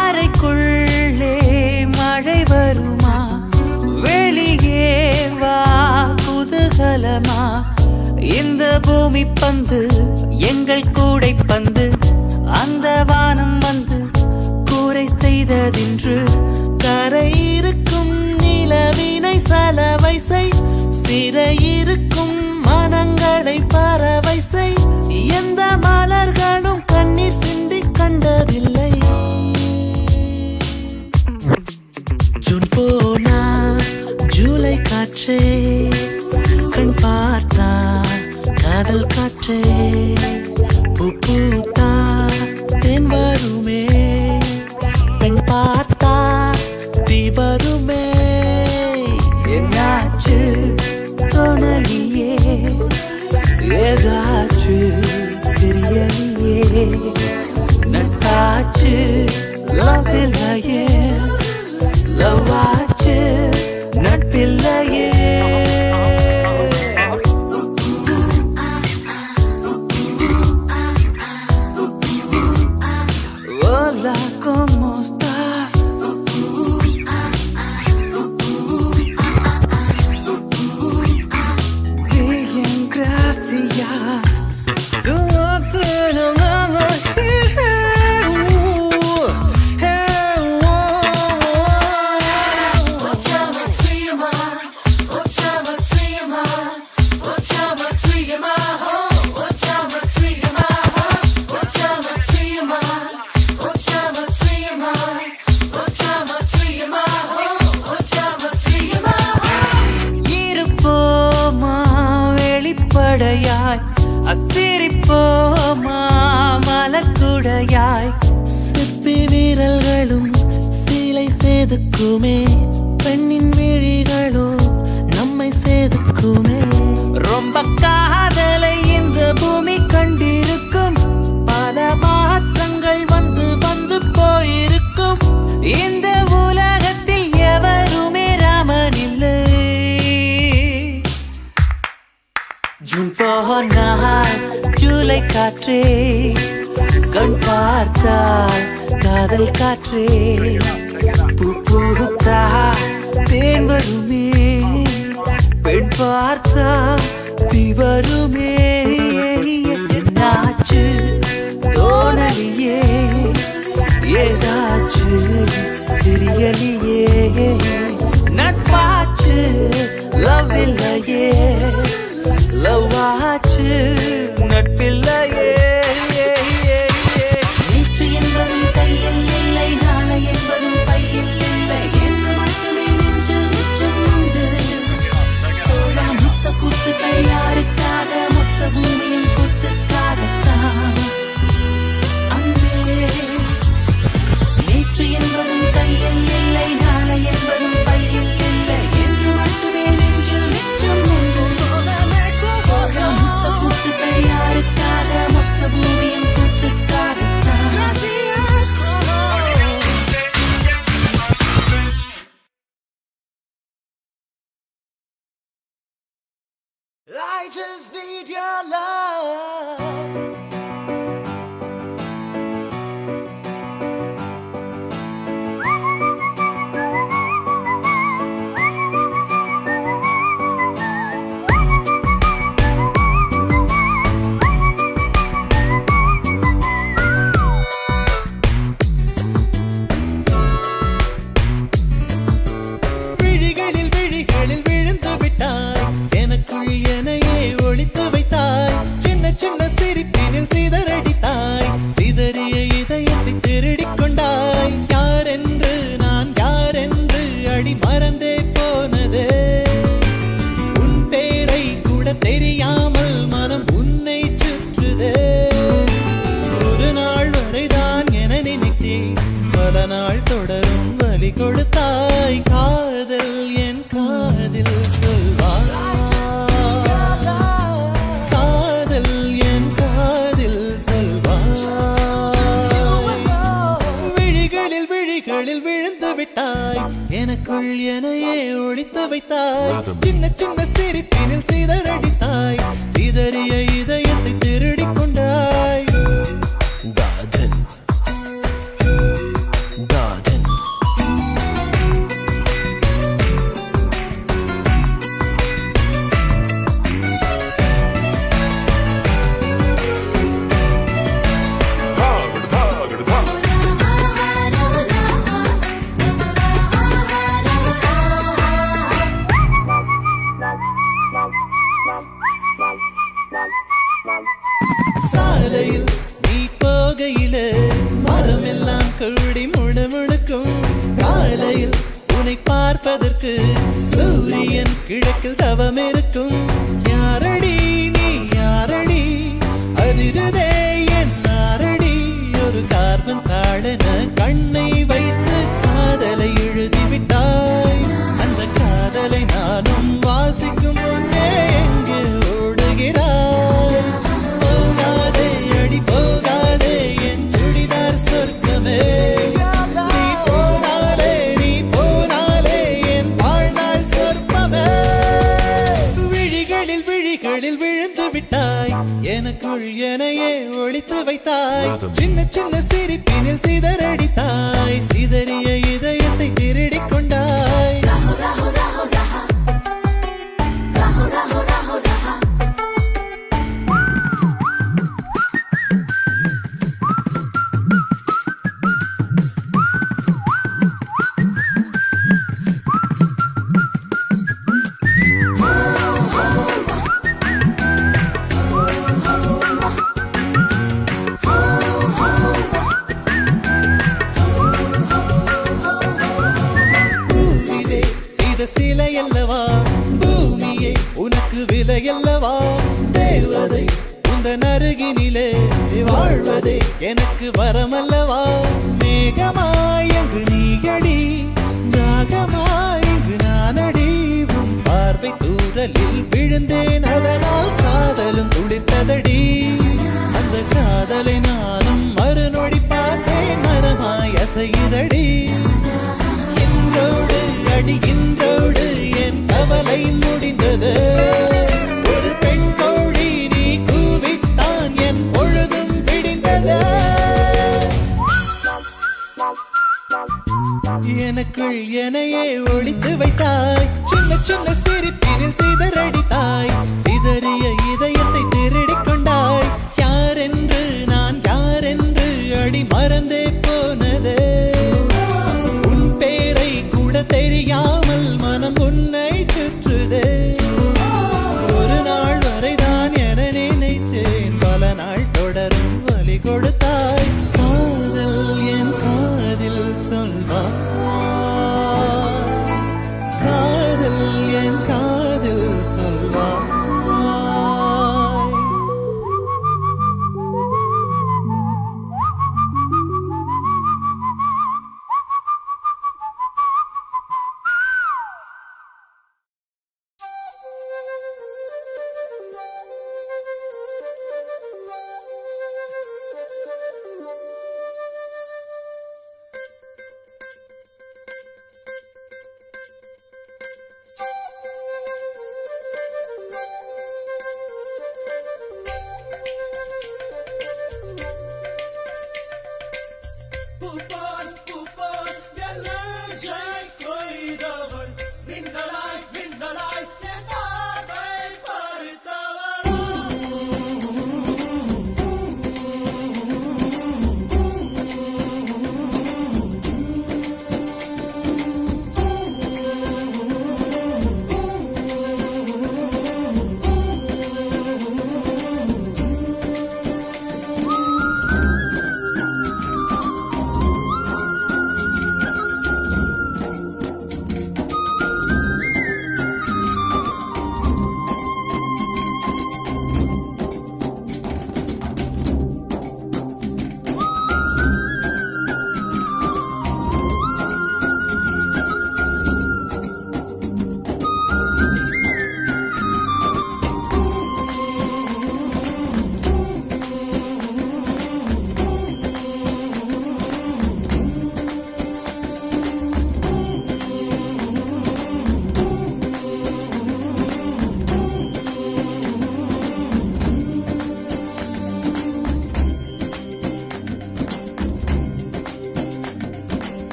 அறைக்குள்ளே மழை வருமா வெளியே வா குதூகலமா இந்த பூமி பந்து எங்கள் கூடை பந்து அந்த வானம் வந்து கூரை செய்ததென்று கரை இருக்கும் நிலவினை சலவை செய் சிறையிருக்கும் மனங்களை பறவை செய் எந்த மலர்களும் கண்ணீர் சிந்தி கண்டதில்லை ஜூன் போனா ஜூலை காற்றே கண் பார்த்தா காதல் காற்றே பூ பூத்தா தேன் வருமே பெண் பார்த்தா தீ வருமே என்னாச்சு தோணலியே ஏதாச்சு தெரியலையே நட்டாச்சு லவ் இல்லையே லவாச்சு நட்பில்லையே Hola, ¿cómo estás? Bien, gracias. Tú no tienes nada இருப்போமா வெளிப்படையாய் அசிரிப்போமா மலக்குடையாய் சிற்பி வீரல்களும் சீலை சேதுக்குமே பெண்ணின் விழிகளோ நம்மை சேதுக்குமே ரொம்ப காதலை இந்த பூமி கண்டிருக்கும் பல மாற்றங்கள் வந்து வந்து போயிருக்கும் இந்த உலகத்தில் எவருமே ராமன் இல்லை ஜூன் போனால் ஜூலை காற்றே கண் பார்த்தால் காதல் காற்றே பூ பூத்தா தேன் வருமே பெண் பார்த்தா தீ வருமே என்னாச்சு தோணலியே ஏதாச்சு தெரியலையே நட்பாச்சு லவ் இல்லையே லவாச்சு நட்பில்லையே நேற்று என்பதும் கையில் இல்லை நாளை என்பதும் பையில் இல்லை என்று மட்டுமே நெஞ்சு மிச்சம் உண்டு தோழா முத்த குத்துக்கள் யாருக்காக மொத்த பூமியின் குத்துக்காகத்தான் just need your love.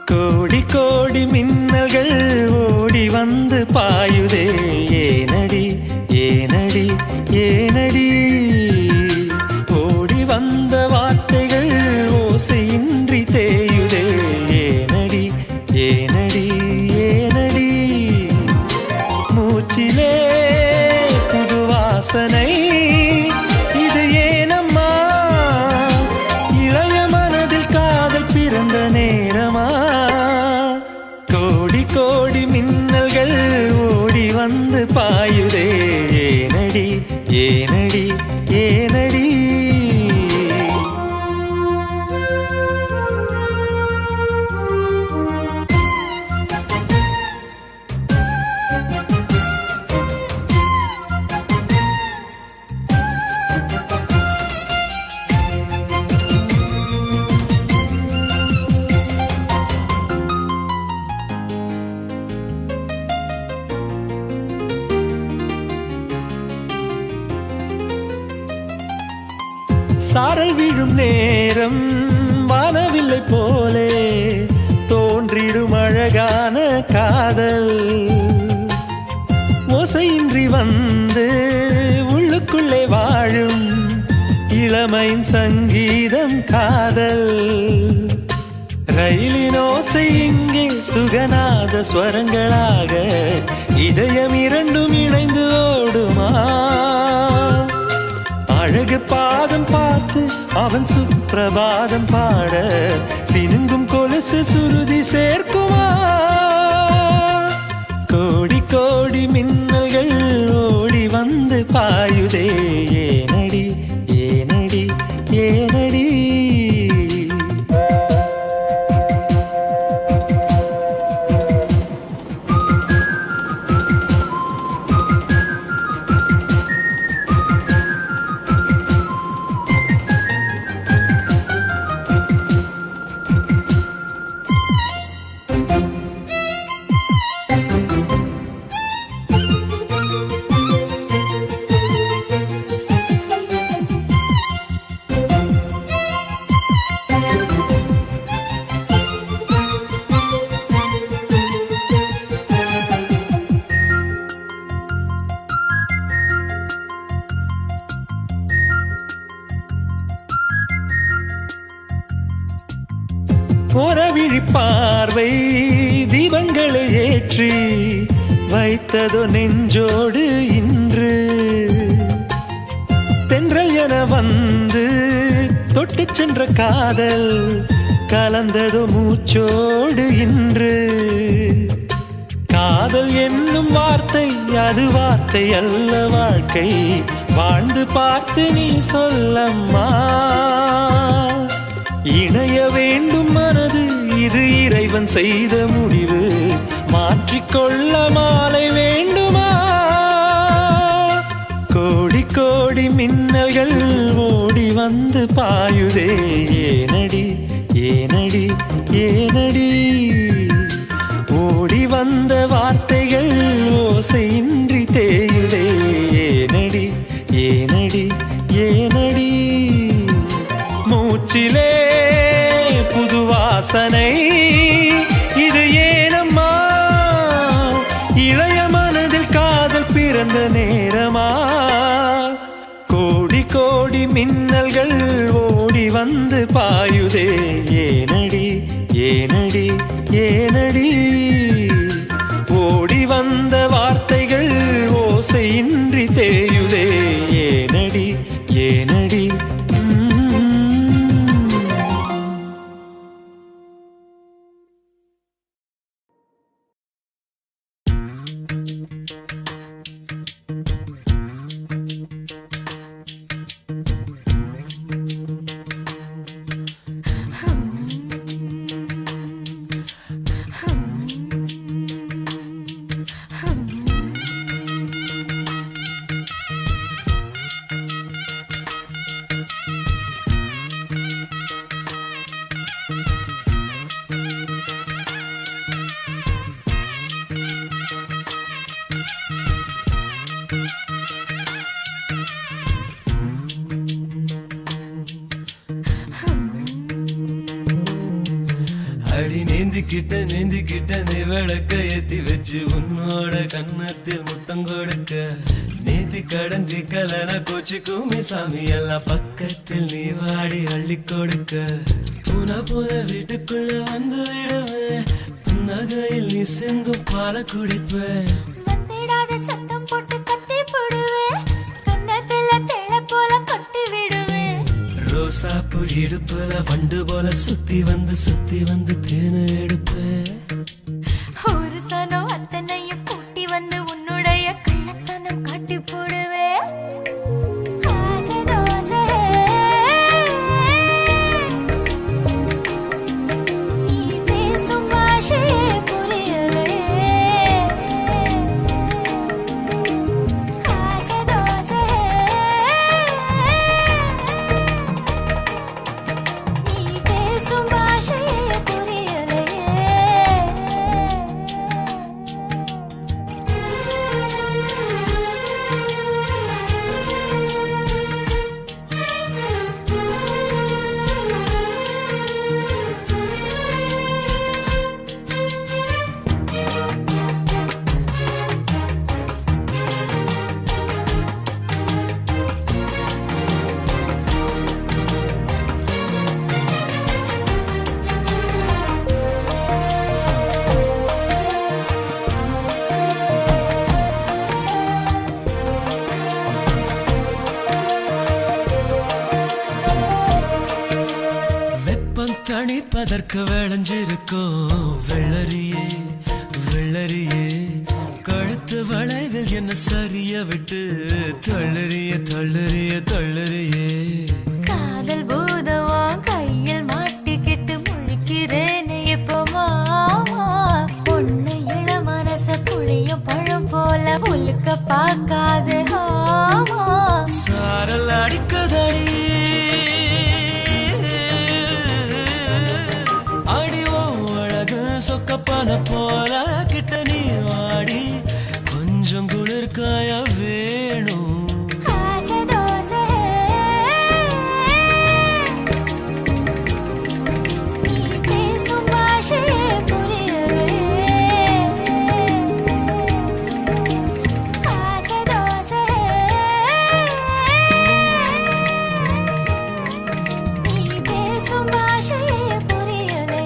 கோடி கோடி மின்னல்கள் ஓடி வந்து பாயுதே ஏனடி ஏனடி ஏனடி ஓடி வந்த வார்த்தைகள் ஓசையின்றி தேயுதே ஏனடி ஏனடி ஏனடி மூச்சிலே புது வாசனை இது ஏனம்மா இளைய மனதில் காதல் பிறந்த நேரமா கோடி கோடி மின்னல்கள் ஓடி வந்து பாயுதே ஏனடி ஏனடி ஏனடி சாரல் விழும் நேரம் வானவில்லை போலே தோன்றிடும் அழகான காதல் ஓசையின்றி வந்து உள்ளுக்குள்ளே வாழும் இளமையின் சங்கீதம் காதல் ரயிலின் ஓசை இங்கே சுகநாத ஸ்வரங்களாக இதயம் இரண்டும் இணைந்து ஓடுமா அழகு பாதம் பார்த்து அவன் சுப்பிரபாதம் பாட சினுங்கும் கொலுசு சுருதி சேர்க்குமா கோடி கோடி மின்னல்கள் ஓடி வந்து பாயுதே ஏனடி ஏனடி ஏனடி ஓரவிழி பார்வை தீபங்களை ஏற்றி வைத்ததோ நெஞ்சோடு இன்று தென்றல் என வந்து தொட்டு சென்ற காதல் கலந்ததோ மூச்சோடு இன்று காதல் என்னும் வார்த்தை அது வார்த்தை அல்ல வாழ்க்கை வாழ்ந்து பார்த்து நீ சொல்லம்மா இணைய வேண்டும் மனது இது இறைவன் செய்த முடிவு மாற்றிக்கொள்ள மாலை வேண்டுமா கோடி கோடி மின்னல்கள் ஓடி வந்து பாயுதே ஏனடி ஏனடி ஏனடி ஓடி வந்த வார்த்தைகள் ஓசையின்றி தேயுதே ஏனடி ஏனடி ஏனடி மூச்சிலே புது வாசனை இது ஏனம்மா இளைய மனதில் காதல் பிறந்த நேரமா கோடி கோடி மின்னல்கள் ஓடி வந்து பாயுதே ஏனடி ஏனடி ஏனடி ஓடி வந்த வார்த்தைகள் ஓசையின்றி தேயுதே ஏனடி ஏனடி Hmm. அடி நேந்திக்கிட்ட நீ விளக்க ஏத்தி வச்சு உன்னோட கன்னத்தில் முத்தம் கொடுக்க நேத்தி கடந்தி கலன கோச்சிக்குமே சாமி எல்லாம் பக்கத்தில் நீ வாடி அள்ளி கொடுக்க புன வீட்டுக்குள்ள வந்து விடுவேன் புன்னகையில் நீ சிந்தும் பால குடிப்பேன் வந்திடாத சத்தம் போட்டு கத்தி போடுவேன் கன்னத்துல தேள போல கொட்டி விடுவேன் ரோசாப்பு இடுப்புல வண்டு போல சுத்தி வந்து தேன எடுப்பேன் ஒரு சனம் அத்தனையும் கூட்டி வந்து உன்னுடைய கள்ளத்தனம் காட்டி போடுவேன் ஆசை தோசை நீ பேசும் பாஷையே புரியலே ஆசை தோசை நீ பேசும் பாஷையே புரியலே தணிப்பதற்கு விளைஞ்சிருக்கும் வெள்ளரியே கழுத்து வளைவில் என்ன சரிய விட்டு தள்ளறியே காதல் பூதமா கையில் மாட்டிக்கிட்டு முழிக்கிறேனே இப்போ மாமா பொண்ணு இள மனச புளியும் பழம் போல உலுக்க பார்க்காது ஆமா சாரல் அடிக்குதடி சொக்கப்பான போல கிட்ட நீ வாடி கொஞ்சம் குளிர்காய வேணும் ஆசை தோசை நீ பேசும் பாஷையே புரியலே ஆசை தோசை நீ பேசும் பாஷையே புரியலே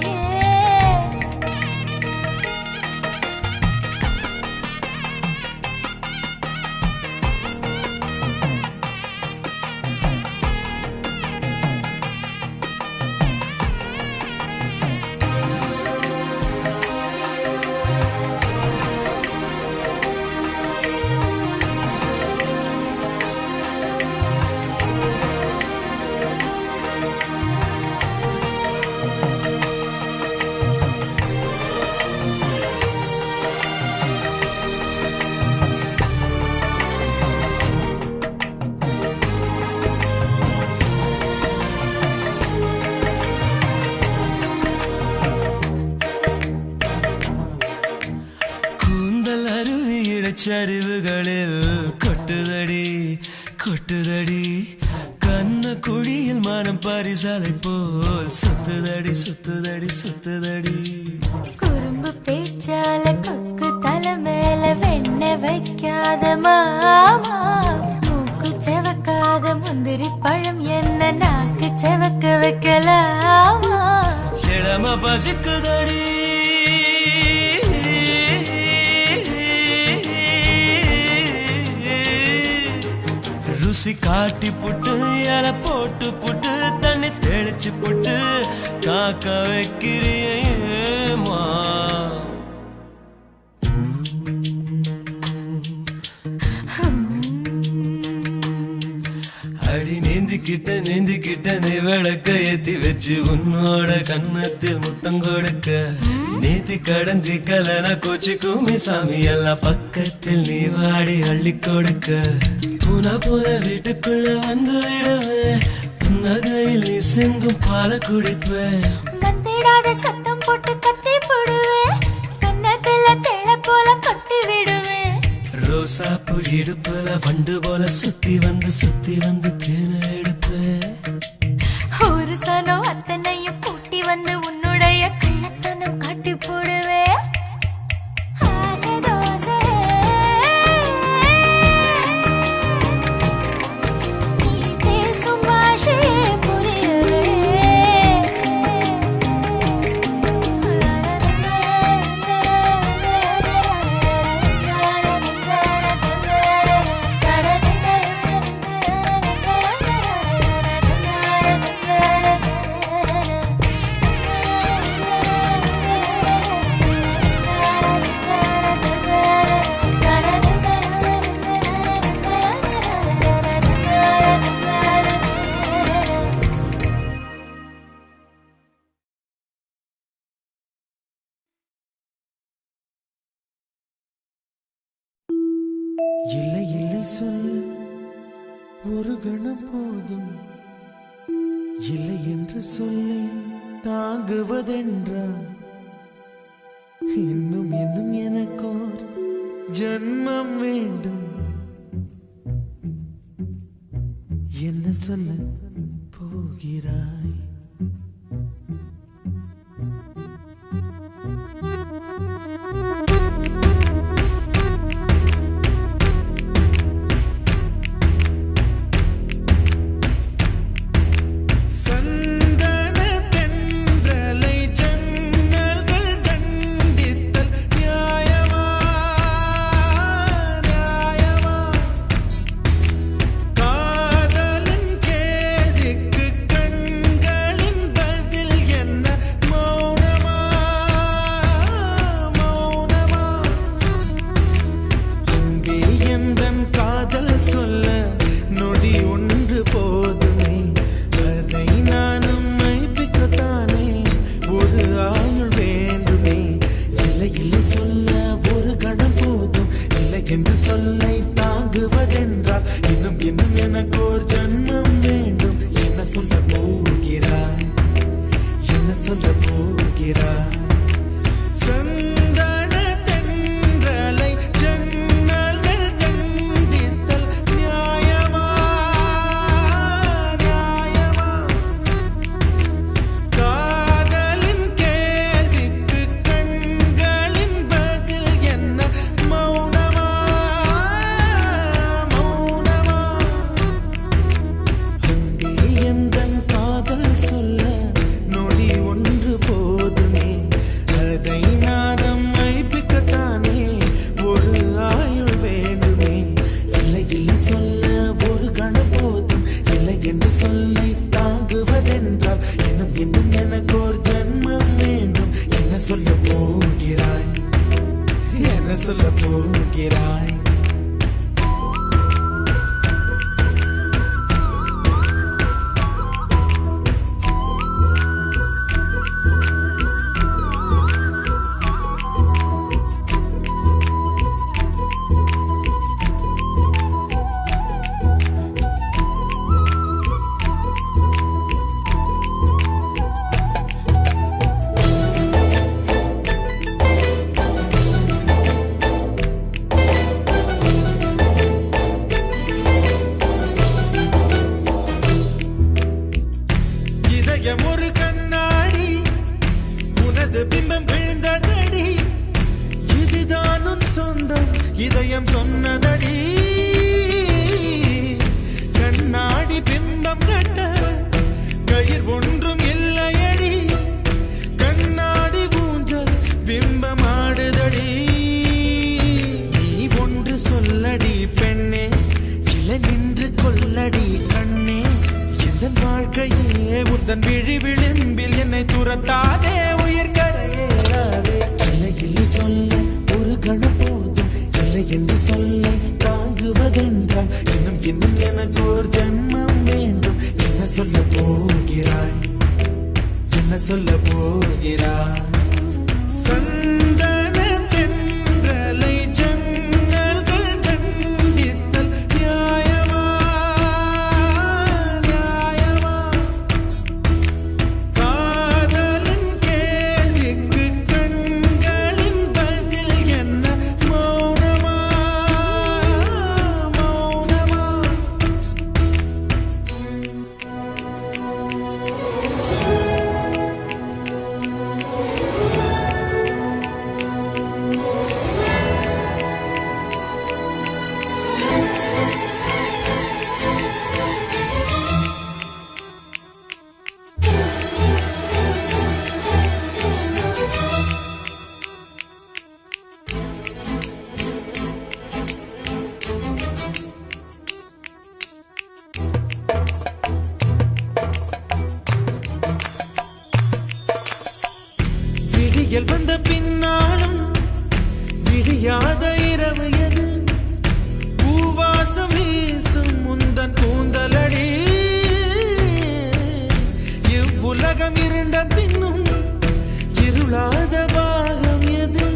சரிவுகளில் கொட்டுதடி கண்ண குழியில் மனம் பரிசாலை போல் சுத்துதடி குறும்பு பேச்சால கொக்கு தலை மேல வெண்ண வைக்காத மாமா மூக்கு செவக்காத முந்திரி பழம் என்ன நாக்கு செவக்க வைக்கலாமா இளம பசிக்குதடி ருசி காட்டி புட்டு இல போட்டு புட்டு தண்ணி தெளிச்சு புட்டு காக்க வைக்கிறியேமா அடி நீந்திக்கிட்ட நீ விளக்க ஏத்தி வச்சு உன்னோட கன்னத்தில் முத்தம் கொடுக்க நேத்தி கடந்தி கலன கோச்சிக்குமே சாமி எல்லாம் பக்கத்தில் நீ வாடி அள்ளி கொடுக்க புன வீட்டுக்குள்ள வந்து விடுவேன் புன்னகையில் நீ சிந்தும் பால குடிப்பேன் வந்திடாத சத்தம் போட்டு கத்தி போடுவேன் கன்னத்துல தேள போல கொட்டி விடுவேன் ரோசாப்பு இடுப்புல வண்டு போல சுத்தி வந்து தேன எடுப்பேன் ஒரு சனம் அத்தனையும் கூட்டி வந்து உன்னுடைய கள்ளத்தனம் சொல்ல ஒரு கணம் போதும், இல்லை என்று சொல்லை தாங்குவதென்றால் இன்னும் இன்னும் எனக்கோர் ஜன்மம் வேண்டும். என்ன சொல்ல போகிறாய்? வந்த பின்னாலும் விடியாத இரவு எது? பூவாசம் வீசும் முந்தன் கூந்தலடி. இவ்வுலகம் இருண்ட பின்னும் இருளாத பாகம் எது?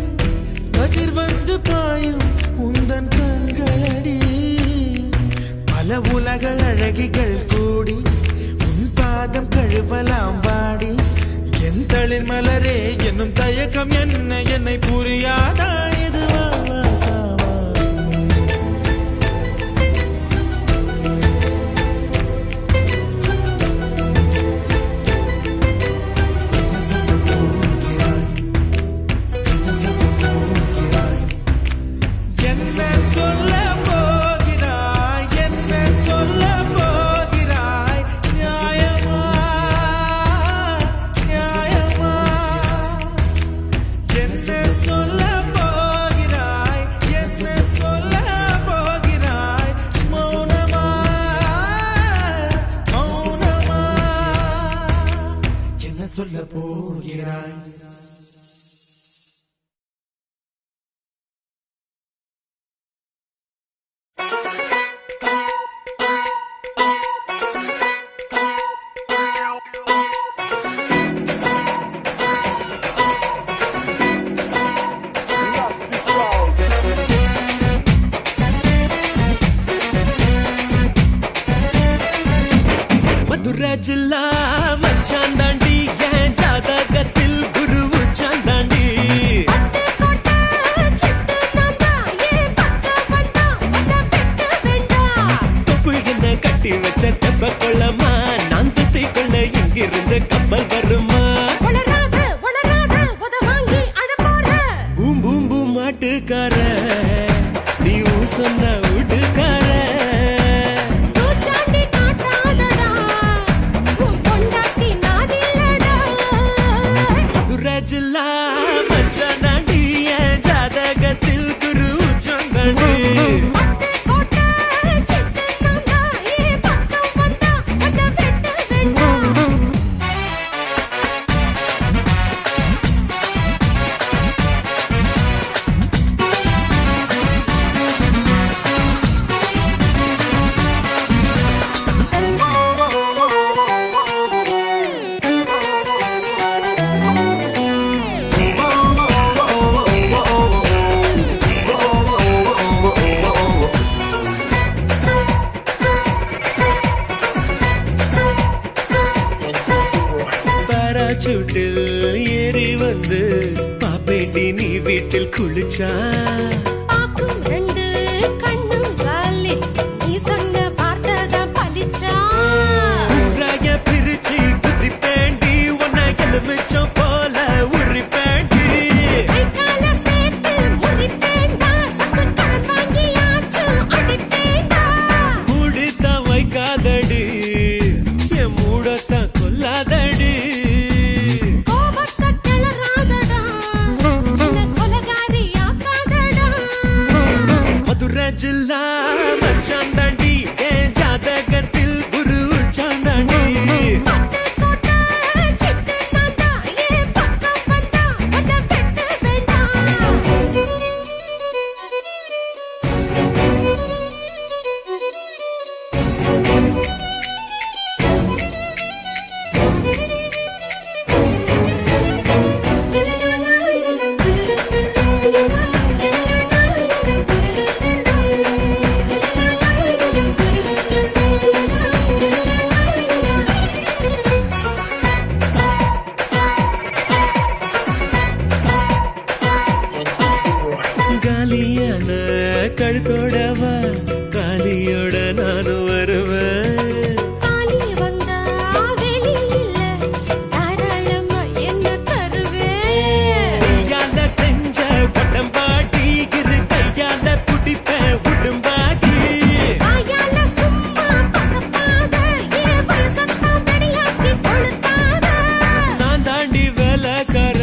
கதிர் வந்து பாயும் உந்தன் கண்களடி. இருந்தால் அழகிகள் கூடி உன் பாதம் கழுவலாம் வாடி என் தளிர் மலரே என்னும் தயக்கம் என்ன என்னை புரியாதா எதுவா சொல்ல போகிறாய் மதுரை ஜில்லா மச்சான் தாண்டி என் ஜாதகத்தில் குரு உச்சாந்தாண்டி தொப்பு என்ன கட்டி வச்ச தெப்ப கொள்ளமா நான் துத்தி கொள்ள இங்கிருந்து கப்பல் வருமா பூம் பூம் பூம் மாட்டுக்கார நீ சொன்ன வீட்டுக்கார ஜில்லா மச்சான் தாண்டி என் ஜாதகத்தில் குரு உச்சாந்தாண்டி பாராசூட்டில் ஏறி வந்து பாப்பேண்டி நீ வீட்டில் குளிச்சா பிரிச்சு குத்தி பேண்டி உன்னை எலுமிச்சம் போல உரி பேண்டி மூடித்தான் வைக்காதடி என் மூடத்தான் கொல்லாதடி மதுரை ஜில்லா மச்சான் தாண்டி என் ஜாதகத்தில் குரு உச்சாந்தாண்டி காலியான கழுத்தோடவா காலியோட நானும் வருவேன் செஞ்ச பட்டம் பாட்டி இரு கையால புடிப்பேன் உடும்பாடி நான் தாண்டி வேலைக்கார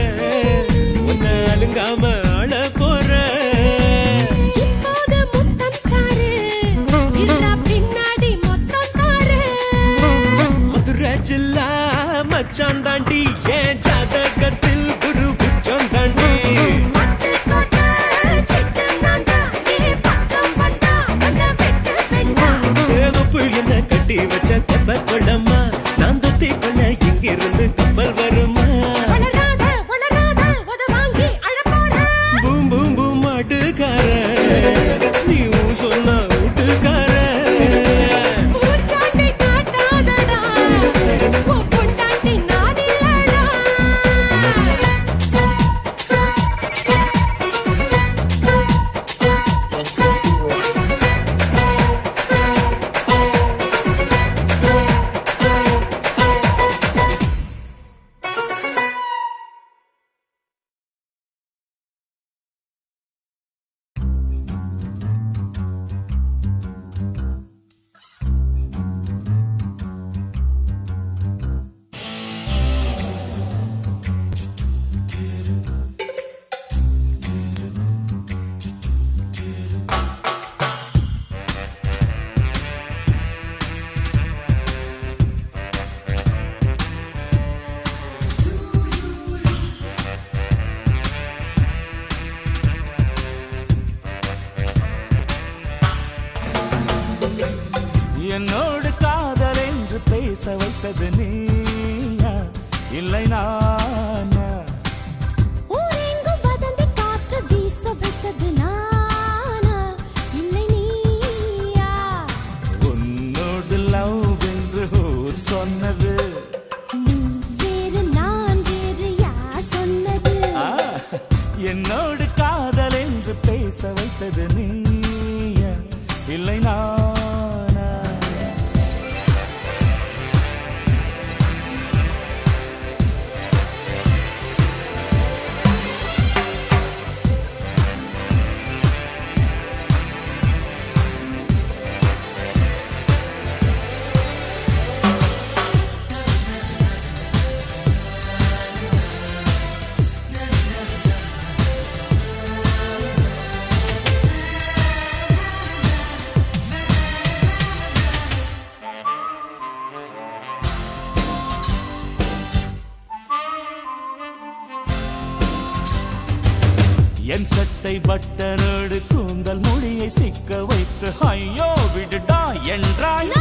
உன்னை அலுங்காம ஆள போற மதுரை ஜில்லா மச்சான் தாண்டி என் ஜாதகத்தில் குரு உச்சான் தாண்டி என்ன கட்டி வச்ச தெப்ப கொள்ளம்மா நான் துத்தி கொள்ள இங்கிருந்து கப்பல் வருமா பூம் பூம் பூம் மாட்டுக்கார நீ சொன்ன வீட்டுக்கார பேச வைத்தது நீயா இல்லை நானா? ஊரெங்கும் வதந்தி காற்று வீச வைத்தது நானா இல்லை நீயா? உன்னோடு லவ் என்று ஊர் சொன்னது நீ வேறு நான் வேறு யார் சொன்னது? என்னோடு காதல் என்று பேச வைத்தது நீயா இல்லை நானா? என் சட்டை பட்டனோடு கூந்தல் முடியை சிக்க வைத்து ஐயோ விடுடா என்றாய்.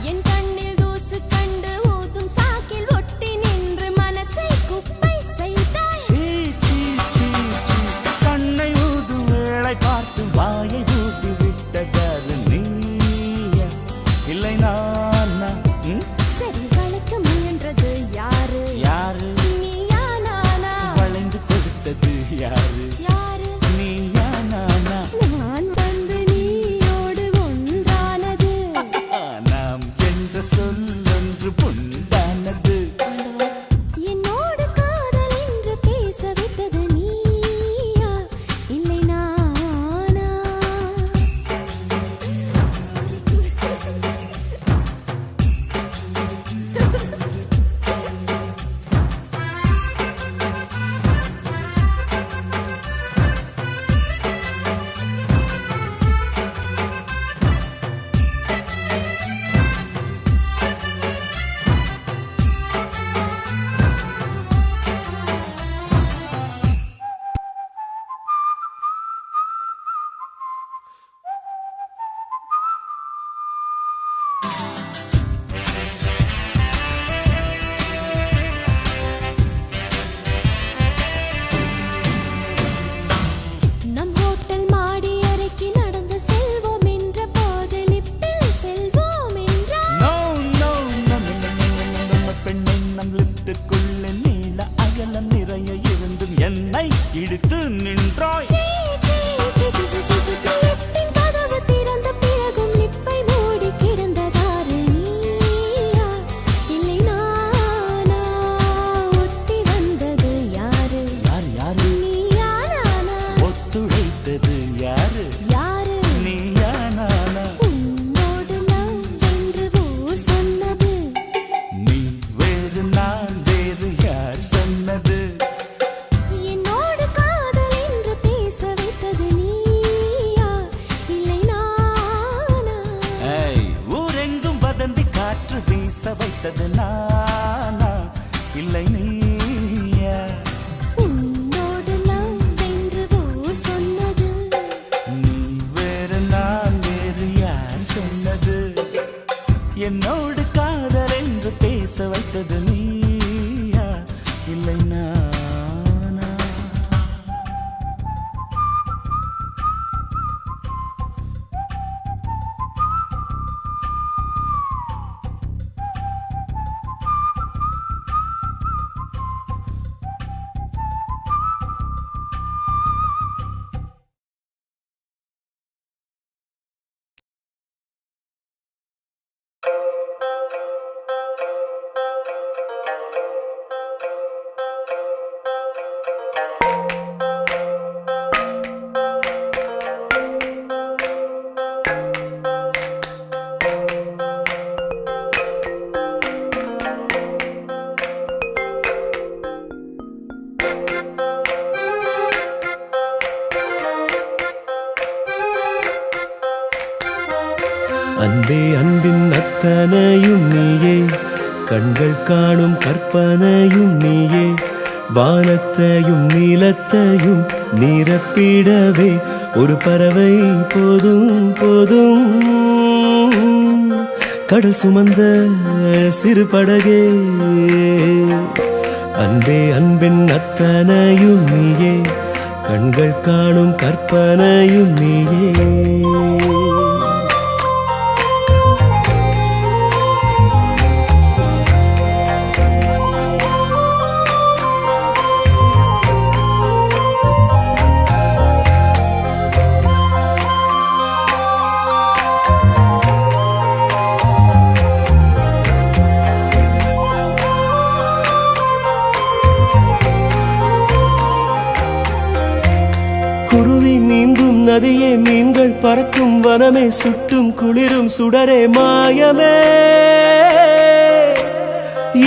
என் கண்ணில் தூசு கண்டு ஊதும் சாக்கில் ஒட்டி நின்று மனசை குப்பை செய்தாய். கண்ணை ஊதும் வேளை பார்த்து வாயை ஊதி விட்டதாரு நீயா இல்லை நானா? சரி வளைக்க முயன்றது யாரு? யாரு? நீயா நானா? வளைந்து கொடுத்தது யாரு? யாரு? நீயா நானா? நான் வந்து நீயோடு ஒன்றானது நாம் என்ற சொல்லொன்று பொண்டானது. என்னோடு காதல் என்று பேச வைத்தது நீயா இல்லை நானா? நம் ஹோட்டல் மாடி அறைக்கு நடந்து செல்வோம் என்ற போது லிஃப்டில் செல்வோம் என்றார். பெண்ணை நம் லிப்டுக்குள்ளே நீள அகலம் நிறைய இருந்தும் என்னை இழுத்து நின்றாய். லிஃப்டின் கதவு திறந்த பிறகும் லிப்பை மூடி கிடந்ததாரு நீயா இல்லை நானா? ஒட்டி வந்தது யாரு? யாரு? நீயா நானா? ஒத்துழைத்தது யாரு? யாரு? நீயா நானா? உன்னோடு லவ் என்று ஊர் சொன்னது நீ வேறு நான் வேறு யார் சொன்னது? என்னோடு காதல் என்று பேச வைத்தது நீயா இல்லை நானா? ஊரெங்கும் வதந்தி காற்று வீச வைத்தது நானா இல்லை நீயா? உன்னோடு லவ் என்று ஊர் சொன்னது நீ வேறு நான் வேறு யார் சொன்னது? என்னோடு காதல் என்று பேச வைத்தது நீயா இல்லை நானா? அன்பே அன்பின் அத்தனையும் நீயே, கண்கள் காணும் கற்பனையும் நீயே, வானத்தையும் நீலத்தையும் ஒரு பறவை போதும் போதும். கடல் சுமந்த சிறு படகே அன்பே அன்பின் அத்தனையும் நீயே கண்கள் காணும் கற்பனையும் நீயே குருவி நீந்தும் நதியே மீன்கள் பறக்கும் வனமே சுட்டும் குளிரும் சுடரே மாயமே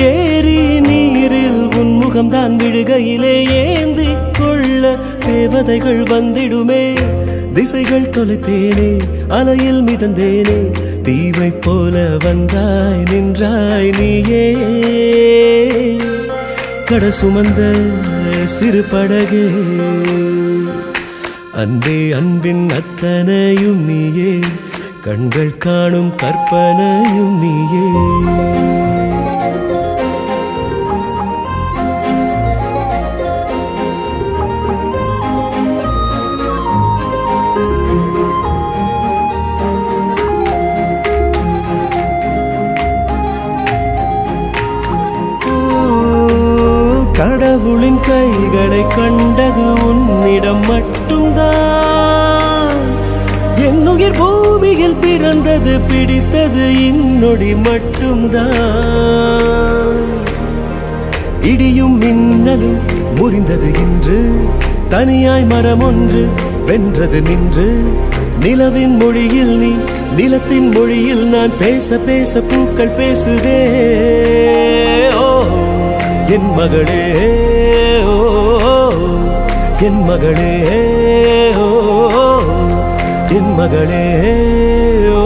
ஏரி நீரில் உன்முகம்தான் விழுகையிலே ஏந்தி கொள்ள தேவதைகள் வந்திடுமே திசைகள் தொலைத்தேனே அலையில் மிதந்தேனே தீவை போல வந்தாய் நின்றாய் நீயே கடல் சுமந்த சிறு படகே அன்பே அன்பின் அத்தனையும் நீயே கண்கள் காணும் கற்பனையும் நீயே கடவுளின் கைகளை கண்டது உன்னிடம் மட்டும்தான் என்னுயிர் பூமியில் பிறந்தது பிடித்தது இன்னொடி மட்டும்தான் இடியும் மின்னலும் முறிந்தது இன்று தனியாய் மரம் ஒன்று வென்றது நின்று நிலவின் மொழியில் நீ நிலத்தின் மொழியில் நான் பேச பேச பூக்கள் பேசுதே ஓ என் மகளே ஓ என் மகளே ஓ என் மகளே ஓ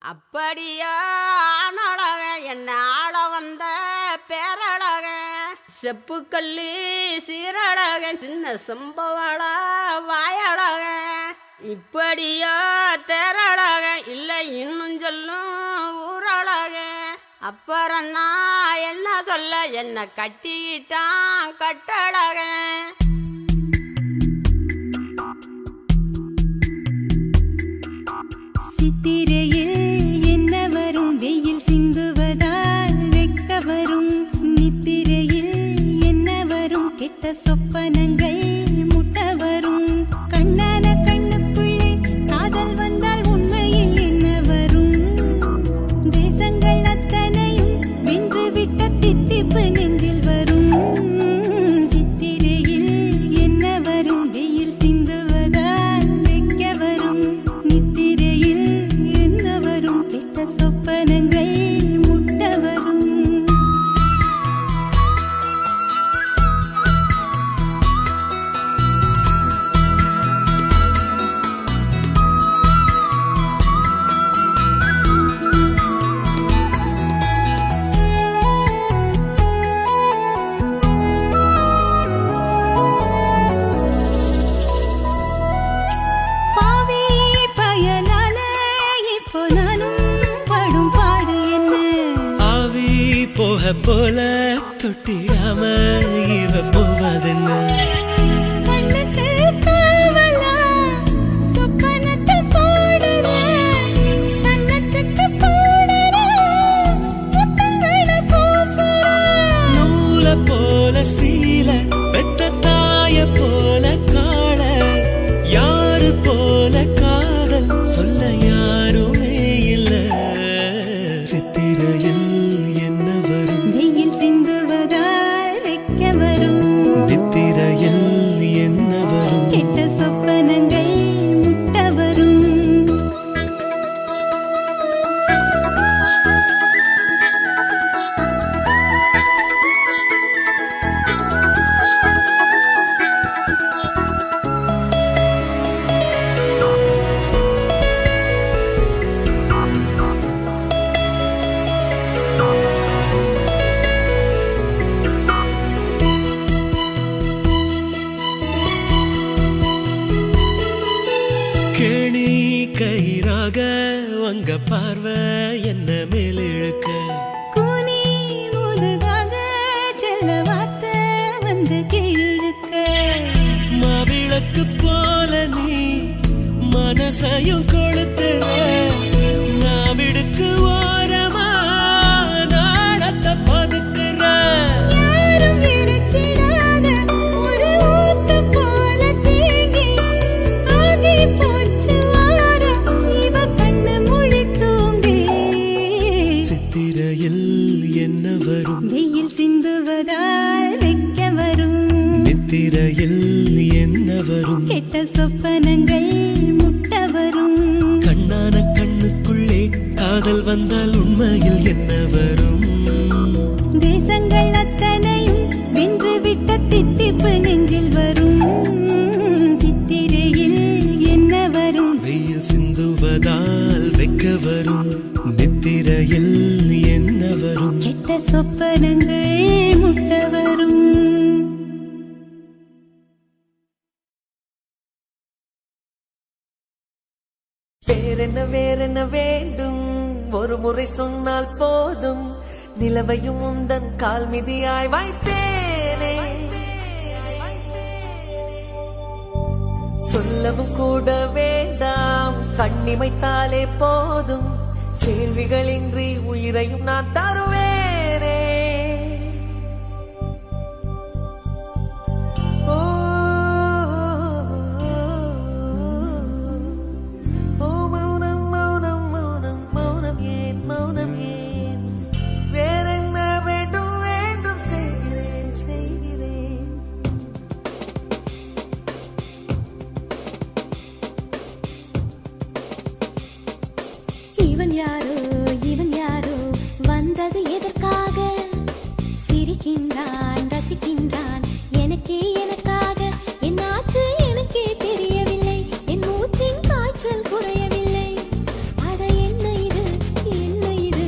அப்படியா ஆனழக என்ன ஆள வந்த பேரழக செப்புக்கல்லி சீரழக சின்ன சம்பவள வாயழக இப்படியா தேரழக இல்லை இன்னும் சொல்லும் ஊரழக அப்புறம் நான் என்ன சொல்ல என்ன கட்டிக்கிட்டான் கட்டழக சித்திரையில் என்ன வரும் வெயில் சிந்துவதால் வெக்க வரும் நித்திரையில் என்ன வரும் கெட்ட சொப்பனங்கள் முட்ட வரும் கண்ணான கண்ணுக்குள்ளே காதல் வந்தால் உண்மையில் என்ன வரும் தேசங்கள் அத்தனையும் வென்று விட்ட தித்திப்பு நெஞ்சில் வரும் சித்திரையில் என்ன வரும் வெயில் சிந்துவதால் வெக்க வரும் நித்திரையில் என்ன வரும் கெட்ட சொப்பனங்கள் முட்ட வரும் பாவி பயனால இப்போ நானும் படும் பாடு என்ன ஆவி போக போல தொட்டிடாம இவ போவதென்ன கண்ணுக்கு காவலா சொப்பனத்தை போடுற கண்ணத்துக்கு போடுற முத்தங்களை பூசுற நூல போல சீல பெத்த தாய போல காள யாரு போல காதல் சொல்ல யாருமே இல்ல சித்திரையில் என்ன வரும் வெயில் சிந்துவதால் வெக்க வரும் நித்திரையில் என்ன வரும் கெட்ட சொப்பனங்கள் முட்ட வரும் பார்வை என்ன மேல் இழுக்க கூனி முதுகாக செல்ல வார்த்தை வந்து கீழிழுக்க மாவிளக்கு போல நீ மனசையும் கொளுத்துற நாவிடுக்கு ஓரமா நாடத்தை பதுக்குற யாரும் விரிச்சிடாத ஒரு ஊத்து போல தேங்கி ஆகி போச்சு வாரம் இவ கண்ணு முழி தூங்கி சித்திரையில் என்ன வரும் வெயில் சிந்துவதால் வைக்க வரும் நித்திரையில் என்ன வரும் கெட்ட சொப்பனங்கள் முட்ட வரும் கண்ணான கண்ணுக்குள்ளே காதல் வந்தால் உண்மையில் என்ன வரும் தேசங்கள் அத்தனையும் வென்று விட்ட தித்திப்பு நெஞ்சில் வரும் சித்திரையில் என்ன வரும் வெயில் சிந்துவதால் வைக்க வரும் நித்திரையில் என்ன வரும் கெட்ட சொப்பனங்கள் முட்ட வரும் வேறென்ன வேண்டும் ஒரு முறை சொன்னால் போதும் நிலவையும் உந்தன் கால் மிதியாய் வைப்பேனே சொல்லவும் கூட வேண்டாம் கண்ணிமைத்தாலே போதும் கேள்விகளின்றி உயிரையும் நான் தருவேனே இவன் யாரோ வந்தது எதற்காக சிரிக்கின்றான் ரசிக்கின்றான் எனக்காக என்னாச்சு எனக்கே தெரியவில்லை என் மூச்சின் காய்ச்சல் குறையவில்லை அட என்ன இது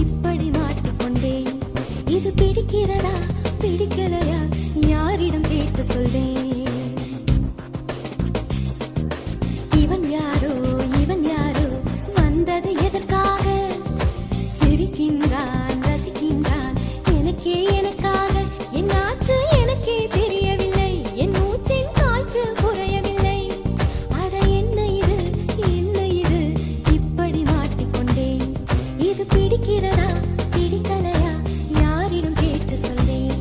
இப்படி மாட்டிக்கொண்டேன் இது பிடிக்கிறதா பிடிக்கலையா யாரிடம் கேட்டு சொல்வேன் இவன் யாரோ வந்தது எதற்காக சிரிக்கின்றான் ரசிக்கின்றான் எனக்காக என்னாச்சு எனக்கே தெரியவில்லை என் மூச்சின் காய்ச்சல் குறையவில்லை அட என்ன இது இப்படி மாட்டிக்கொண்டேன் இது பிடிக்கிறதா பிடிக்கலையா யாரிடம் கேட்டு சொல்வேன்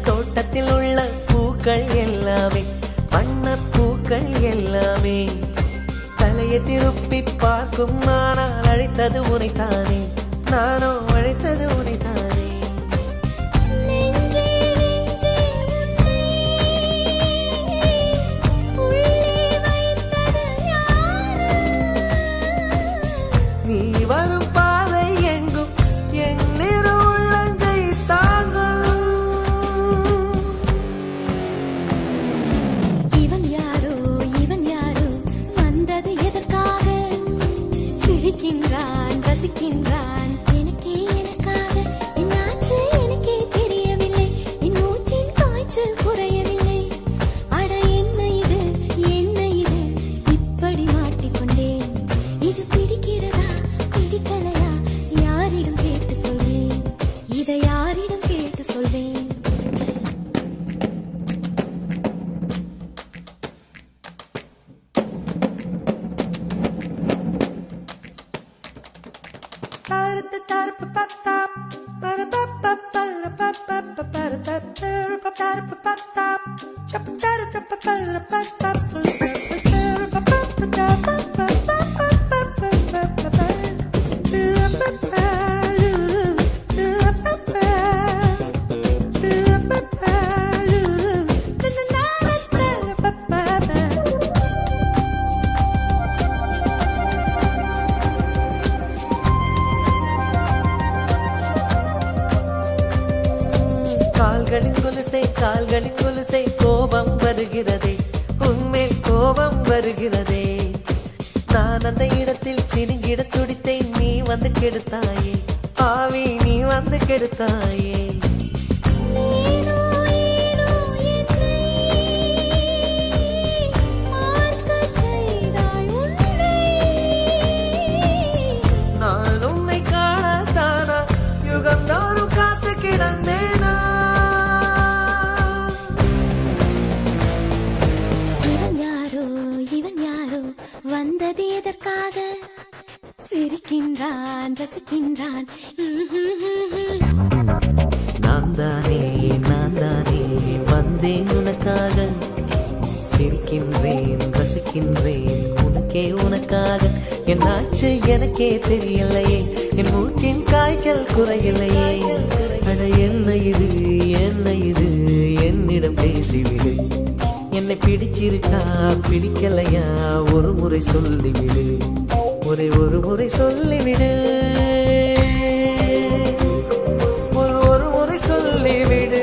தோட்டத்தில் உள்ள பூக்கள் எல்லாமே வண்ணப் பூக்கள் எல்லாமே தலையை திருப்பி பார்க்கும் ஆனால் அழைத்தது உனைத்தானே நானோ அழைத்தது உனைத்தானே நீ வரும் பாதை எங்கும் என் நிறு உள்ளங்கை தாங்கும் இவன் யாரோ வந்தது எதற்காக சிரிக்கின்றான் ரசிக்கின்றான் எனக்காக என்னாச்சு எனக்கே தெரியவில்லை என் மூச்சின் காய்ச்சல் குறையவில்லை அட என்ன இது இப்படி மாட்டிக்கொண்டேன் இது பிடிக்கிறதா பிடிக்கலையா யாரிடம் கேட்டு சொல்வேன் இதை யாரிடம் கேட்டு சொல்வேன் கால்களின் கொலுசை கோபம் வருகிறதே கோபம் வருகிறதே. நான் அந்த இடத்தில் சினுங்கிட துடித்தேன், நீ வந்து கெடுத்தாயே ஆவி, நீ வந்து கெடுத்தாயே. நான் உன்னை காணத்தானா யுகந்தோறும் காத்து கிடந்தேனா. இவன் யாரோ வந்தது எதற்காக? சிரிக்கின்றான் ரசிக்கின்றான். நான் தானே வந்தேன் உனக்காக. சிரிக்கின்றேன் ரசிக்கின்றேன் உனக்கே உனக்காக. என்னாச்சு எனக்கே தெரியலையே, என் மூச்சின் காய்ச்சல் குறையில்லையே. அட என்ன இது என்னிடம் பேசிவிடு. என்னை பிடிச்சிருக்கா பிடிக்கலையா ஒரு முறை சொல்லிவிடு, ஒரே ஒரு முறை சொல்லிவிடு, ஒரு முறை சொல்லிவிடு,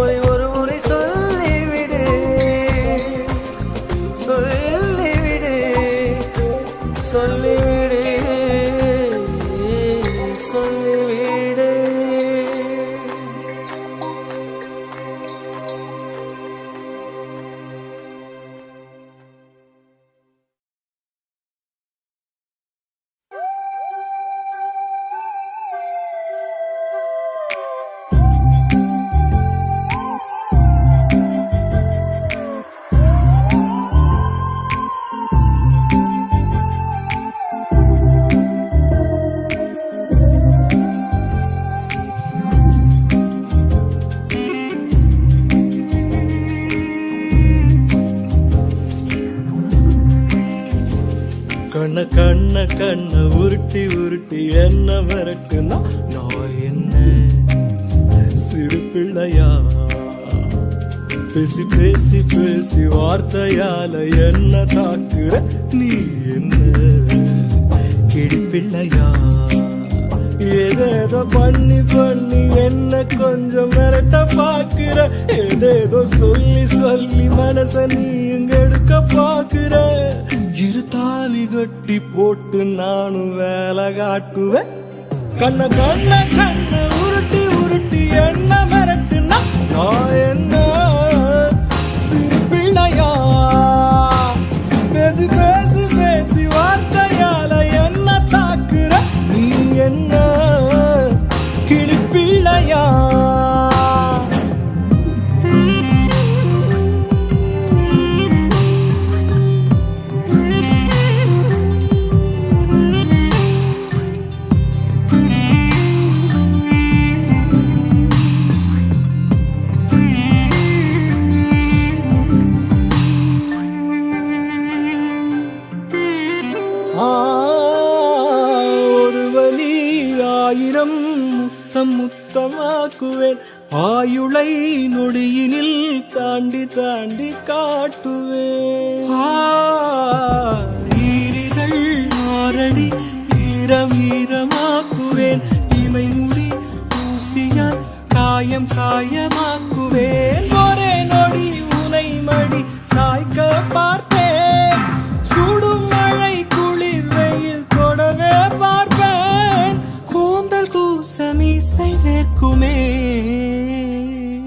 ஒரு முறை சொல்லிவிடு, சொல்லிவிடு, சொல்லிவிடு, சொல்லிவிடு. கண்ண உருட்டி உருட்டி என்ன மிரட்டுனா நான் என்ன சிறு பிள்ளையா? பேசி பேசி பேசி வார்த்தையால என்ன தாக்குற நீ என்ன கிடிப்பிள்ளையா? ஏதேதோ பண்ணி என்ன கொஞ்சம் மிரட்ட பாக்குற, ஏதேதோ சொல்லி சொல்லி மனச நீ இங்க எடுக்க பாக்குற. இரு தாலி கட்டி போட்டு நானும் வேலை காட்டுவேன். கண்ண உருட்டி உருட்டி என்ன மிரட்டுனா நான் என்ன சிறு பிள்ளையா? பேசி பேசி பேசி வார்த்தையால என்ன தாக்குற நீ என்ன கிளிப்பிள்ளையா? ஒரு வலி ஆயிரம் முத்தமாக்குவேன், ஆயுளை நொடியினில் தாண்டி தாண்டி காட்டுவேன். ஈரிகள் மாரடி ஈரமாக்குவேன், இமை முடி ஊசியால் காயம் காயமாக்குவேன். ஒரே நொடி உனை மடி சாய்க்க பார்ப்பேன், சுடும் மழை குளிர் வெயில் தொடவே பார்ப்பேன். கூந்தல் கூசமீசை வேர்க்குமே.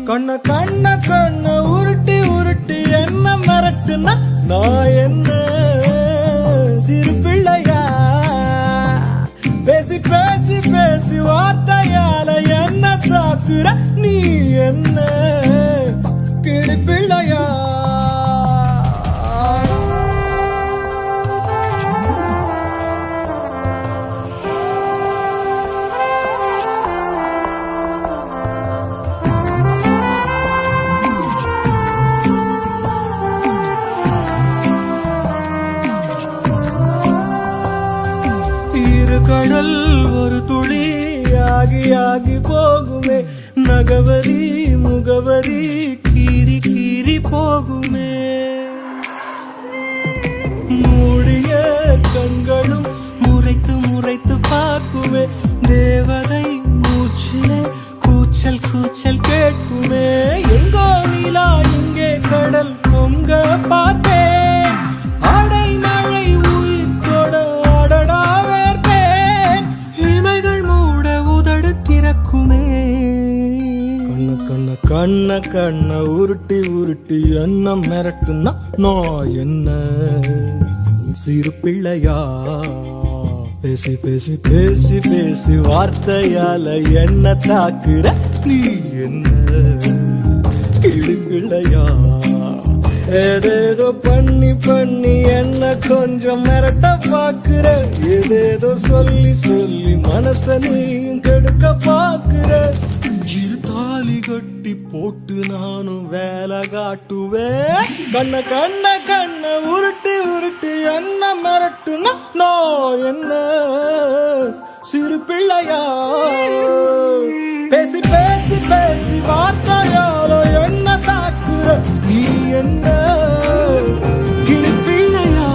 கண்ண உருட்டி உருட்டி என்ன மிரட்டுனா நான் என்ன சிறு பிள்ளையா? பேசி பேசி பேசி வார்த்தையால என்ன தாக்குற நீ என்ன கிளிப்பிள்ளையா? கடல் ஒரு துளி ஆகி ஆகி போகுமே, நகவரி முகவரி கீறி கீறி போகுமே. மூடிய கண்களும் முறைத்து முறைத்து பார்க்குமே, தேவதை மூச்சிலே கூச்சல் கூச்சல் கேட்குமே. எங்கோ நிலா இங்கே கடல் கண்ண உருட்டி உருட்டி என்ன மிரட்டுனா நான் என்ன சிறு பிள்ளையா பேசி பேசி பேசி பேசி வார்த்தையால என்ன தாக்குற நீ என்ன கிளி பிள்ளையா ஏதேதோ பண்ணி பண்ணி என்ன கொஞ்சம் மிரட்ட பாக்குற ஏதேதோ சொல்லி சொல்லி மனச நீயும் கெடுக்க பாக்குற இரு தாலி கட்டி போட்டு நானும் வேலை காட்டுவேன் கண்ண கண்ண கண்ண உருட்டி உருட்டி என்ன மிரட்டுனா நான் என்ன சிறு பிள்ளையா பேசி பேசி பேசி வார்த்தையால என்ன தாக்குற நீ என்ன கிளி பிள்ளையா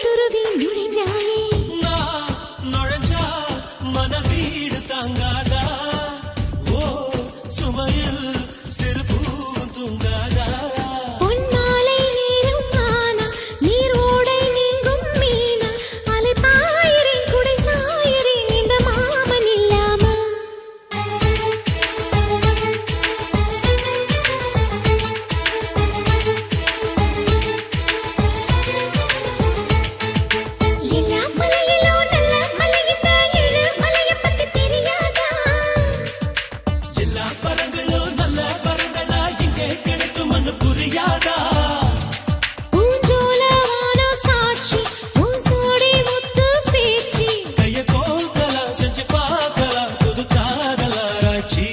துருவி நுழைஞ்சாயே நான் நுழைஞ்சா மன வீடு தாங்காதா ஓ சுமையில் சிறு பூவும் தூங்காதா பொன்மாலை நேரம் ஆனா நீர் ஓடை நீங்கும் மீனா அலை பாயிரேன் குடை சாயிரேன் இந்த மாமன் இல்லாம எல்லா மலையிலோ நல்ல மலை இந்த ஏழு மலையை பத்தி தெரியாதா எல்லா பரங்களும் நல்ல பரங்களா இங்கே கிடைக்கும்னு புரியாதா பூஞ்சோல வானம் சாட்சி பூசோடி முத்து பேச்சு கைய கோக்கலாம் செஞ்சு பார்க்கலாம் புது காதலாராய்ச்சி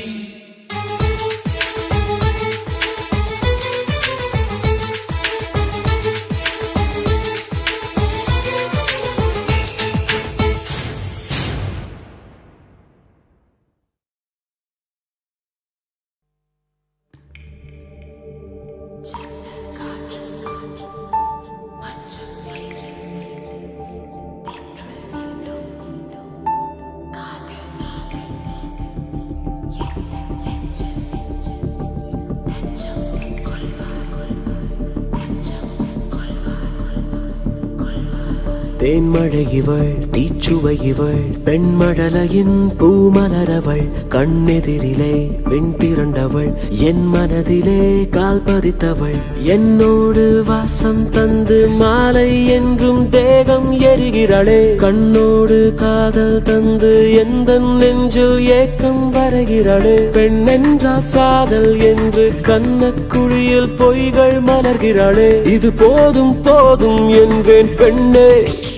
தேன்மழை இவள் தீச்சுவை இவள் பெண்மடலையின் பூமலரவள் கண்ணெதிரிலே விண்பிரண்டவள் என் மனதிலே கால் பதித்தவள் என்னோடு வாசம் தந்து மாலை என்றும் தேகம் எரிகிறாளே கண்ணோடு காதல் தந்து எந்த நெஞ்சில் ஏக்கம் வரைகிறாளே பெண் என்றால் சாதல் என்று கண்ணக்குழியில் பொய்கள் மலர்கிறாளே இது போதும் போதும் என்றேன் பெண்ணே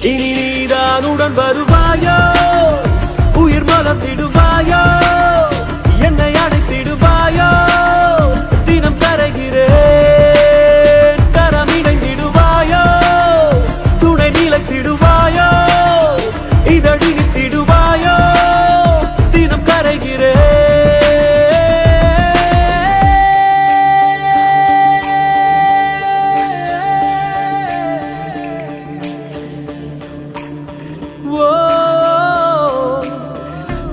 இனி நீதான் உடன் வருவாயோ உயிர் மலர்ந்திடுவாயோ என்னை அழைத்திடுவாயோ தினம் கரைகிறேன் கரம் இணைந்திடுவாயோ துணை நிலைத்திடுவாயோ இதழித்திடுவாயோ தினம் கரைகிறேன்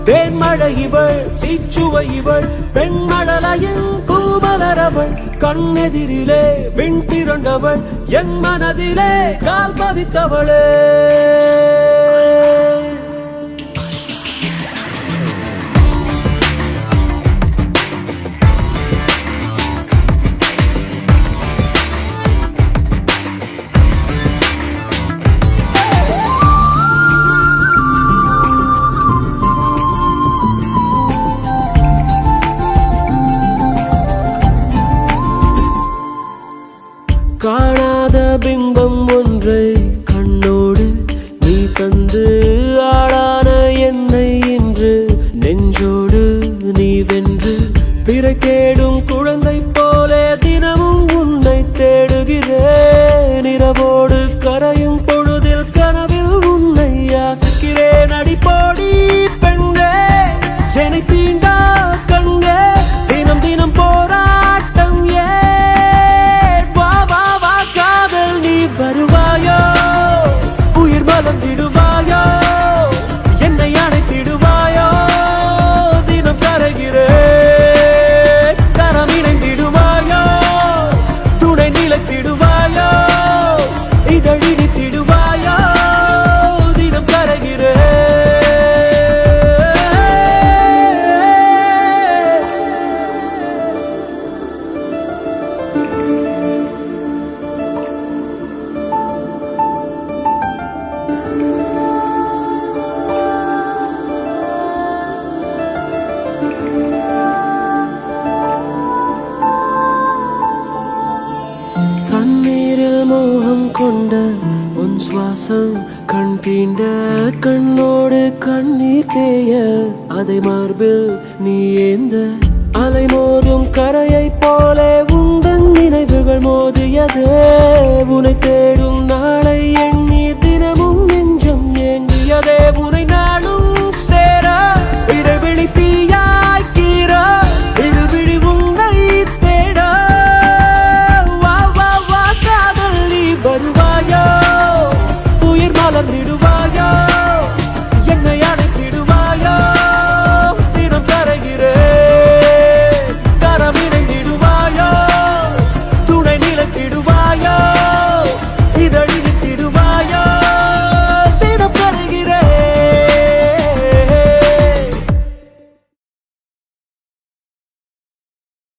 தேன்மழை இவள் தீச்சுவை இவள் பெண்மடலையின் பூமலரவள் கண்ணெதிரிலே விண் திரண்டவள் என் மனதிலே கால் பதித்தவளே காணாத பிம்பம் ஒன்றை கண்ணோடு நீ தந்து ஆளான என்னை இன்று நெஞ்சோடு நீ வென்று பிறை தேடும் குழந்தை போலே தினமும் உன்னை தேடுகிறேன் இரவோடு கரையும் பொழுதில் கனவில் உன்னை யாசிக்கிறேன் அடிப்போடி பெண்ணே என்னை தீண்டா கண்ணே தினம் தினம் போராட்டம் வருவாயோ உயிர் மலர்ந்திடுவாயோ என்னை அணைத்திடுவாயோ தினம் கரைகிறேன் கரம் இணைந்திடுவாயோ துணை நிலைத்திடுவாயோ இதழித்திடுவாயோ தினம் கரைகிறேன் தண்ணீரில் மோகம் கொண்ட உன் சுவாசம் கண் தீண்ட கண்ணோடு கண்ணீர் தேய அதை மார்பில் நீ ஏந்த அலை மோதும் கரையை போல உந்தன் நினைவுகள் மோதியதே உனை